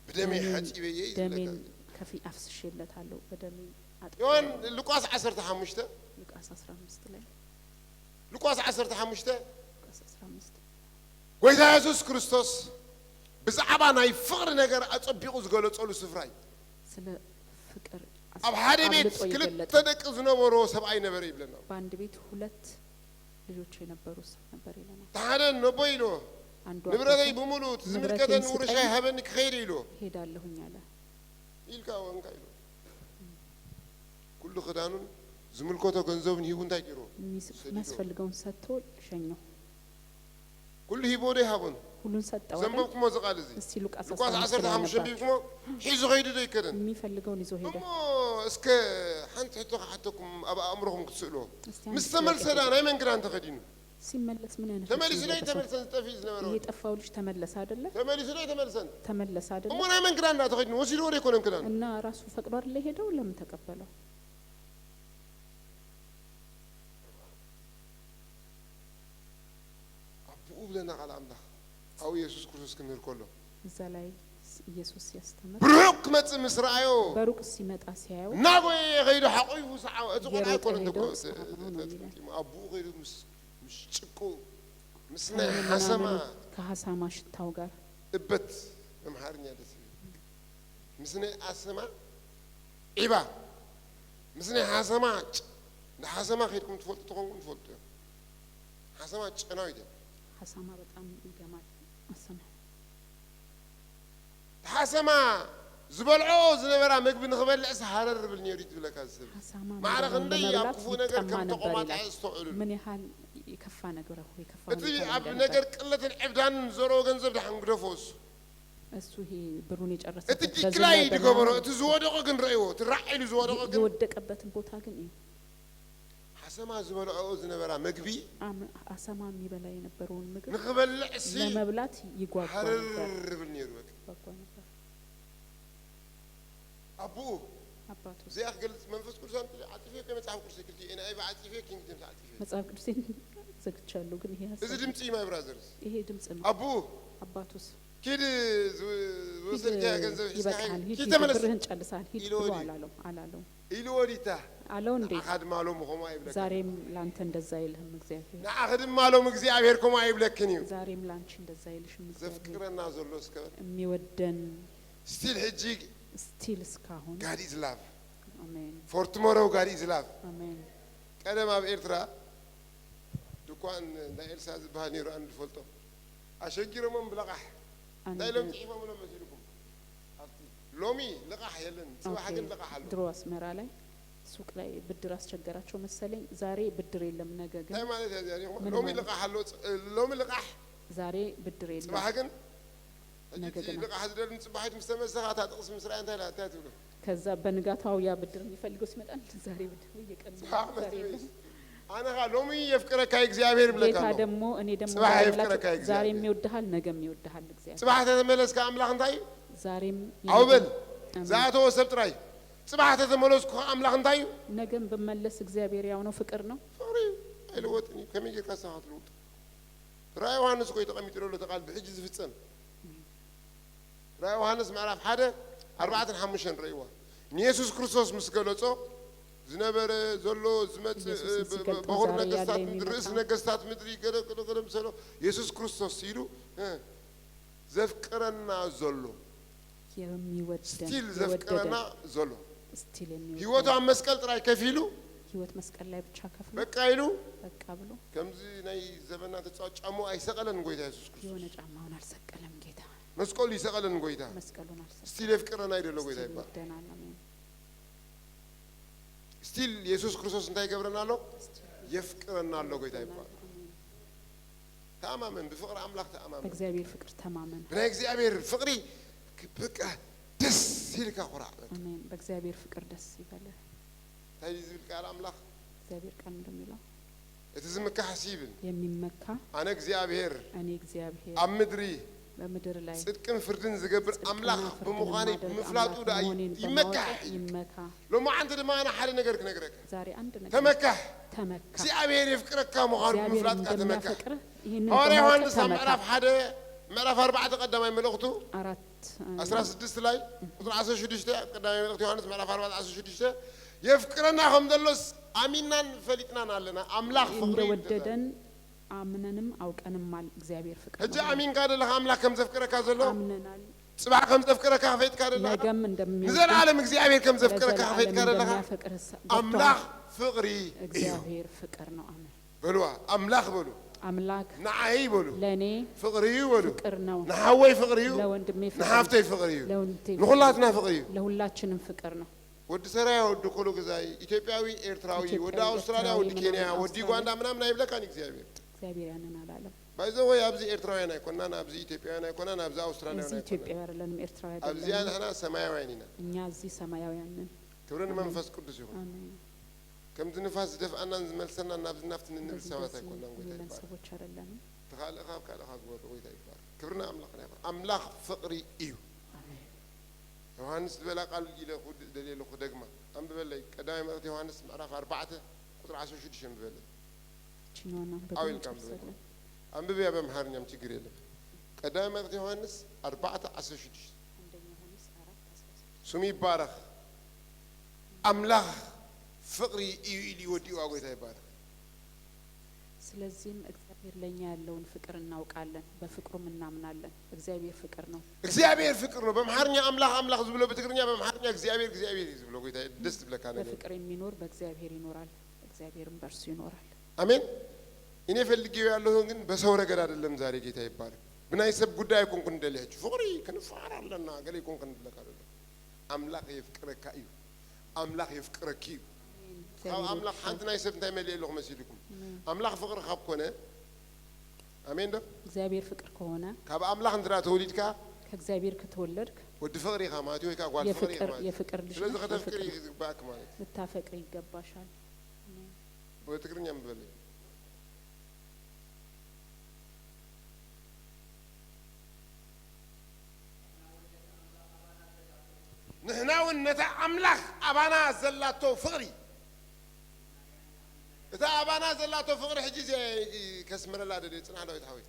በደመይ ሐጪበየ ደሜን ከፊ አፍስሽለታለሁ በደሜ ዮሐን ሉቃስ 15 ሉቃስ 15 ላይ ሉቃስ 15 ሉቃስ 15 ጎይታ ኢየሱስ ክርስቶስ ብዛዕባ ናይ ፍቅሪ ነገር አጸቢቁ ዝገለጸሉ ስፍራይ ስለ ፍቅር ኣብ ሓደ ቤት ክልተ ደቂ ዝነበሩ ሰብኣይ ነበረ ይብለና በአንድ ቤት ሁለት ልጆች የነበሩ ሰው ነበር ይለናል። ታደን ነቦይሎ ንብረተይ በሙሉ ዝምልከተን ውርሻይ ሀበን ክኸይድ ኢሎ ሄዳለሁኝ አለ ኢልካ ወንካ ኢሎ ኩሉ ክዳኑን ዝምልከቶ ገንዘቡን ሂቡ እንታይ ቂሮ የሚያስፈልገውን ሰጥቶ ሸኘው። ኩሉ ሂቦ ዶ ይሃቦን ሁሉን ሰጠው። ዘንበብኩሞ ዝቃል እዚ እስቲ ሉቃስ 15 ቢልኩሞ ሒዙ ኸይዱ ዶ ይከደን የሚፈልገውን ይዞ ሄደ። እስከ ሓንቲ ሕቶ ከሓተኩም ኣብ ኣእምሮኹም ክትስእሎ ምስ ተመልሰዳ ናይ መንገዳን ተኸዲኑ ሲመለስ ምን አይነት ተመልሶ ላይ ተመልሰን ጠፊ ዝነበረው የጠፋው ልጅ ተመለሰ አይደለ? ተመልሶ ላይ ተመለሰ አይደለ? ሞና መንገዳን ተኸዲኑ ወሲዶ ወደ ኮለም ከዳን እና ራሱ ፈቅዶ አይደለ ሄደው ለምን ተቀበለው? አቡ ብለና ቃል አምላክ አው ኢየሱስ ክርስቶስ ክንል ኮሎ እዛ ላይ ኢየሱስ ያስተምር ብሩክ መጽ ምስራዮ በሩቅ ሲመጣ ሲያየው ናጎይ ኸይዱ ሐቆይ ወሳው እጥቆን አይቆን ተቆ አቡ ኸይዱ ጭቁ ምስነ ሐሰማ ከሐሳማ ሽታው ጋር እበት በመሐርኛ ደስ ምስነ ሐሰማ ኢባ ምስነ ሐሰማ ለሐሰማ ኸይድኩም ትፈልጡ ተቆንኩም ትፈልጡ ሐሰማ ጭናው ይደ ሐሳማ በጣም ይገማል حسما زبلعو زنبرا مقب نخبلعس حرر بالنيريت بلا كاسب معرخ ندي يقفو نجر كم تقومات استوعلوا من يحال يكفى نجره يكفى اتي اب نجر قلة العبدان زرو غنزب دحن قدفوس እሱ ይሄ ብሩን የጨረሰ እትክላይ ድገበሮ እትዝወደቀ ግን ረእዮ ትራዒሉ ዝወደቀ ግን የወደቀበትን ቦታ ግን እዩ ሐሰማ ዝበልዖ ዝነበራ መግቢ አሰማ የሚበላ የነበረውን ምግብ ንኽበልዕ ሲ ለመብላት ይጓጓ ሐርብል ነይሩ በቃ ነበር አቡ አባቱ ዚያኽ ገልጽ መንፈስ ቅዱስ አጥፊ ከመጽሐፍ ቅዱስ ክልቲ እኔ አይ በአጥፊ ኪንግደም አጥፊ መጽሐፍ ቅዱስን ዘግቻለሁ ግን ይሄ እዚ ድምጽ ማይ ብራዘርስ ይሄ ድምጽ ነው አቡ አባቱስ ኪድ ወሰልከ ገንዘብ ይበቃል ሂድ ብርህን ጨልሳል ሂድ ብሎ አላለው ኢሉ ወዲታ አለው እንዴ አኻድ ማሎም ሆማ ይብለክ ዛሬም ላንተ እንደዛ ይልህም እግዚአብሔር አኻድ ማሎም እግዚአብሔር ኮማ ይብለክኒ ዛሬም ላንቺ እንደዛ ይልሽም እግዚአብሔር ዘፍቅረና ዘሎ እስከ የሚወደን ስቲል ህጂግ ስቲል እስካሁን God is love አሜን for tomorrow God is love አሜን ቀደም አብ ኤርትራ ድኳን ዳኤልሳ ዝበሃል ነይሩ አንድ ፈልጦ አሸጊሮሞም ብለቃሕ ዳይሎም ጽሒፎም ሎ መስልኩም ሎሚ ልቃሕ የለን ጽባሕ ግን ልቃሕ አለ ድሮ አስመራ ላይ ሱቅ ላይ ብድር አስቸገራቸው መሰለኝ ዛሬ ብድር የለም ነገ ግን ታይ ማለት ያዚ ሎሚ ልቃሕ አለ ሎሚ ልቃሕ ዛሬ ብድር የለም ጽባሕ ግን ነገ ግን ልቃሕ ዝደል ጽባሕ ምስተመሰኻታ ጥቅስ ምስራይ እንታይ ላታ ትብሎ ከዛ በንጋታው ያ ብድር የሚፈልገው ሲመጣል ዛሬ ብድር ይቀር ዛሬ አነኻ ሎሚ የፍቅረካ እግዚአብሔር ብለካ ጌታ ደግሞ እኔ ደግሞ ዛሬ የሚወድሃል ነገ የሚወድሃል እግዚአብሔር ጽባሕ ተመለስካ አምላኽ እንታይ ዛሬም አውበል ዛቶ ሰብጥራይ ጽባሕ ተመለስኩ አምላኽ እንታይ ነገም በመለስ እግዚአብሔር ያው ነው ፍቅር ነው ፍቅሪ አይለወጥኒ ከመይገር ካሳሃት ለውጥ ራእይ ዮሐንስ ቆይ ተቀሚጥሎ ለተቃል በሕጅ ዝፍጸም ራእይ ዮሐንስ ምዕራፍ 1:4-5 ረእይዋ ኢየሱስ ክርስቶስ ምስ ገለጾ ዝነበረ ዘሎ ዝመጽ በሆር ነገስታት ርእስ ነገስታት ምድሪ ገለገለም ሰሎ ኢየሱስ ክርስቶስ ሲሉ ዘፍቅረና ዘሎ የሚወደን ስቲል ዘፍቅረና ዘሎ ስቲል የሚወደን ህይወቱ መስቀል ጥራይ ከፊሉ ህይወት መስቀል ላይ ብቻ ከፍሎ በቃ ይሉ በቃ ብሎ ከምዚ ናይ ዘመና ተጫጫሙ አይሰቀለን ጎይታ ኢየሱስ ክርስቶስ የሆነ ጫማውን አልሰቀለም ጌታ መስቀሉ ይሰቀለን ጎይታ መስቀሉን አልሰቀለም ስቲል የፍቅረና አይደለ ጎይታ ይባል አሜን ስቲል ኢየሱስ ክርስቶስ እንታይ ገብረናሎ የፍቅረናሎ ጎይታ ይባል ተአማመን በፍቅር አምላክ ተአማመን በእግዚአብሔር ፍቅር ተማመን በእግዚአብሔር ፍቅሪ በቃ ደስ ይልካ ቁራ አሜን በእግዚአብሔር ፍቅር ደስ ይበልህ ታዲያ ዝብል ቃል አምላክ እግዚአብሔር ቃል እንደሚለው እትዝምካ ሐሲብን የሚመካ አነ እግዚአብሔር እኔ እግዚአብሔር አምድሪ በምድር ላይ ጽድቅን ፍርድን ዝገብር አምላክ በመዃኔ በመፍላጡ ዳይ ይመካ ሎማ አንተ ድማ አና ሓደ ነገር ክነግረካ ዛሬ አንድ ነገር ተመካ ተመካ እግዚአብሔር ይፍቅረካ መዃኑ በመፍላጥካ ተመካ ይሄንን ሐዋርያ ዮሐንስ ምዕራፍ 4 ቀዳማይ መልእክቱ 16 ላይ ቁጥር 16 ቀዳማይ መልእክቱ ዮሐንስ ምዕራፍ 4:16 የፍቅረና ከምዘሎስ አሚናን ፈሊጥናን አለና አምላክ ፍቅሪ እንደወደደን አምነንም አውቀንማል እግዚአብሔር ፍቅር እጃ አሚን ካደለህ አምላክ ከም ዘፍቅረካ ዘሎ አምነናል ጽባሕ ከም ዘፍቅረካ ፈይት ካደለህ ነገም እንደሚወድ ዘላለም እግዚአብሔር ከም ዘፍቅረካ ፈይት ካደለህ አምላክ ፍቅሪ እግዚአብሔር ፍቅር ነው አሜን በሉዋ አምላክ በሉ አምላክ ንዓይ በሉ ለኔ ፍቅሪዩ በሉ ፍቅር ነው ንሓወይ ፍቅሪዩ ለወንድሜ ፍቅር ንሓፍተይ ፍቅሪዩ ለወንድሜ ንኹላትና ፍቅሪዩ ለሁላችንም ፍቅር ነው ወዲ ሰራያ ወዲ ኮሎ ገዛይ ኢትዮጵያዊ ኤርትራዊ ወዲ አውስትራሊያ ወዲ ኬንያ ወዲ ጓንዳ ምናምን አይብለካን እግዚአብሔር ያንን አላለም ባይዘው ወይ አብዚ ኤርትራውያን አይኮናን አብዚ ኢትዮጵያውያን አይኮናን አብዚ አውስትራሊያውያን አይኮናን ኢትዮጵያውያን አይደለንም ኤርትራውያን አይደለንም አብዚ ያንና ሰማያውያን ነን እኛ እዚህ ሰማያውያን ነን ክብርን መንፈስ ቅዱስ ይሁን አሜን ከም ዝንፋስ ደፍአናን ዝመልሰና ናብዚ ናፍት ንንብል ሰባት አይኮናን ጎይታ ይባል ሰዎች አይደለንም ተኻልኻ ካልኻ ግወር ጎይታ ይባል ክብርና አምላክና ይባል አምላክ ፍቅሪ እዩ አሜን ዮሐንስ በላ ቃል ይለኹ ደሌለኹ ደግማ አንብበለይ ቀዳማይ መልእክት ዮሐንስ ምዕራፍ 4 ቁጥር 16 አንብበለይ ቺኖና በደንብ አንብበያ በመሐርኛም ችግር የለም ቀዳማይ መልእክት ዮሐንስ 4:16 ስሙ ይባረክ አምላክ ፍቅሪ እዩ ኢሊ ወዲኡ ጎይታ ይባረክ ስለዚህም እግዚአብሔር ለኛ ያለውን ፍቅር እናውቃለን በፍቅሩም እናምናለን እግዚአብሔር ፍቅር ነው እግዚአብሔር ፍቅር ነው በመሐርኛ አምላክ ዝብሎ በትግርኛ በመሐርኛ እግዚአብሔር ዝብሎ ጎይታ ደስ ብለካ ነገር በፍቅር የሚኖር በእግዚአብሔር ይኖራል እግዚአብሔርም በእርሱ ይኖራል አሜን እኔ ፈልጌው ያለው ግን በሰው ረገድ አይደለም ዛሬ ጌታ ይባረክ بناي سب قداي يكون كندليه فقري كنفار لنا قال يكون كندلك أملاك يفكرك أيو أملاك يفكرك أيو أو أملاك حنت ناي سب نتعمل إيه لغة مسيركم أملاك فقر خاب كونه أمين ده እግዚአብሔር ፍቅር ከሆነ كاب أملاك ندرا توليد كا ከእግዚአብሔር ከተወለድክ ود فقري خاماتي ويكا قال فقري خاماتي የፍቅር ልጅ لازم تفكري باك مالك ልታፈቅር ይገባሻል بتكرني أم بلي نحنا ونتا أملاك أبانا زلاتو فقري إذا أبانا زلاتو فقري حجيز كسمنا لا دليل سنحلو يتحوي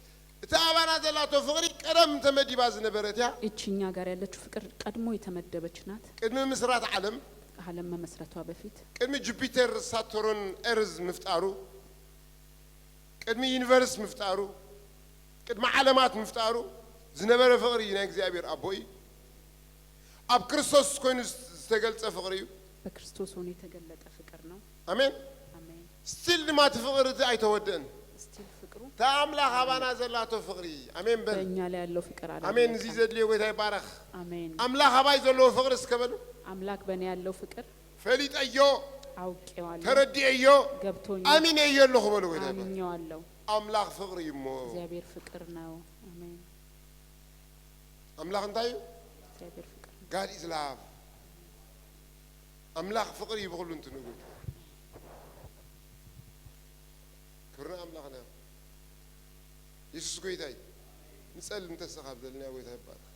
إذا أبانا زلاتو فقري كرم تمدي باز نبرتها እቺኛ ጋር ያለችው ፍቅር ቀድሞ የተመደበች ናት قدم مسرات عالم ዓለም መመስረቷ በፊት قدم جوبيتر ساتورن إرز مفتارو قدم يونيفرس مفتارو قدم علامات مفتارو زنبر فقري ناكزي أبير أبوي أب كريستوس كوين استقلت فقريو በክርስቶስ ሆኖ የተገለጠ ፍቅር ነው أمين አሜን ستيل ما تفقر أي تودن ስቲል ፍቅሩ تاملا خبانا زلاتو فقري أمين بل በእኛ ላይ ያለው ፍቅር አለ أمين زيزد لي ويتاي بارخ አሜን أملا خباي زلو فقر اسكبلو አምላክ በእኔ ያለው ፍቅር فليت أيو አውቄዋለሁ تردي أيو ገብቶኛል أمين أيو اللي خبلو ويتاي بارخ አምኜዋለሁ أملاك فقري مو እግዚአብሔር ፍቅር ነው አሜን أملاك انتايو እግዚአብሔር ፍቅር God is love أملاك فقري بقولوا انتو نقول كبرنا أملاكنا يسوس كويتاي نسأل انت السخاب دلنا كويتاي بارك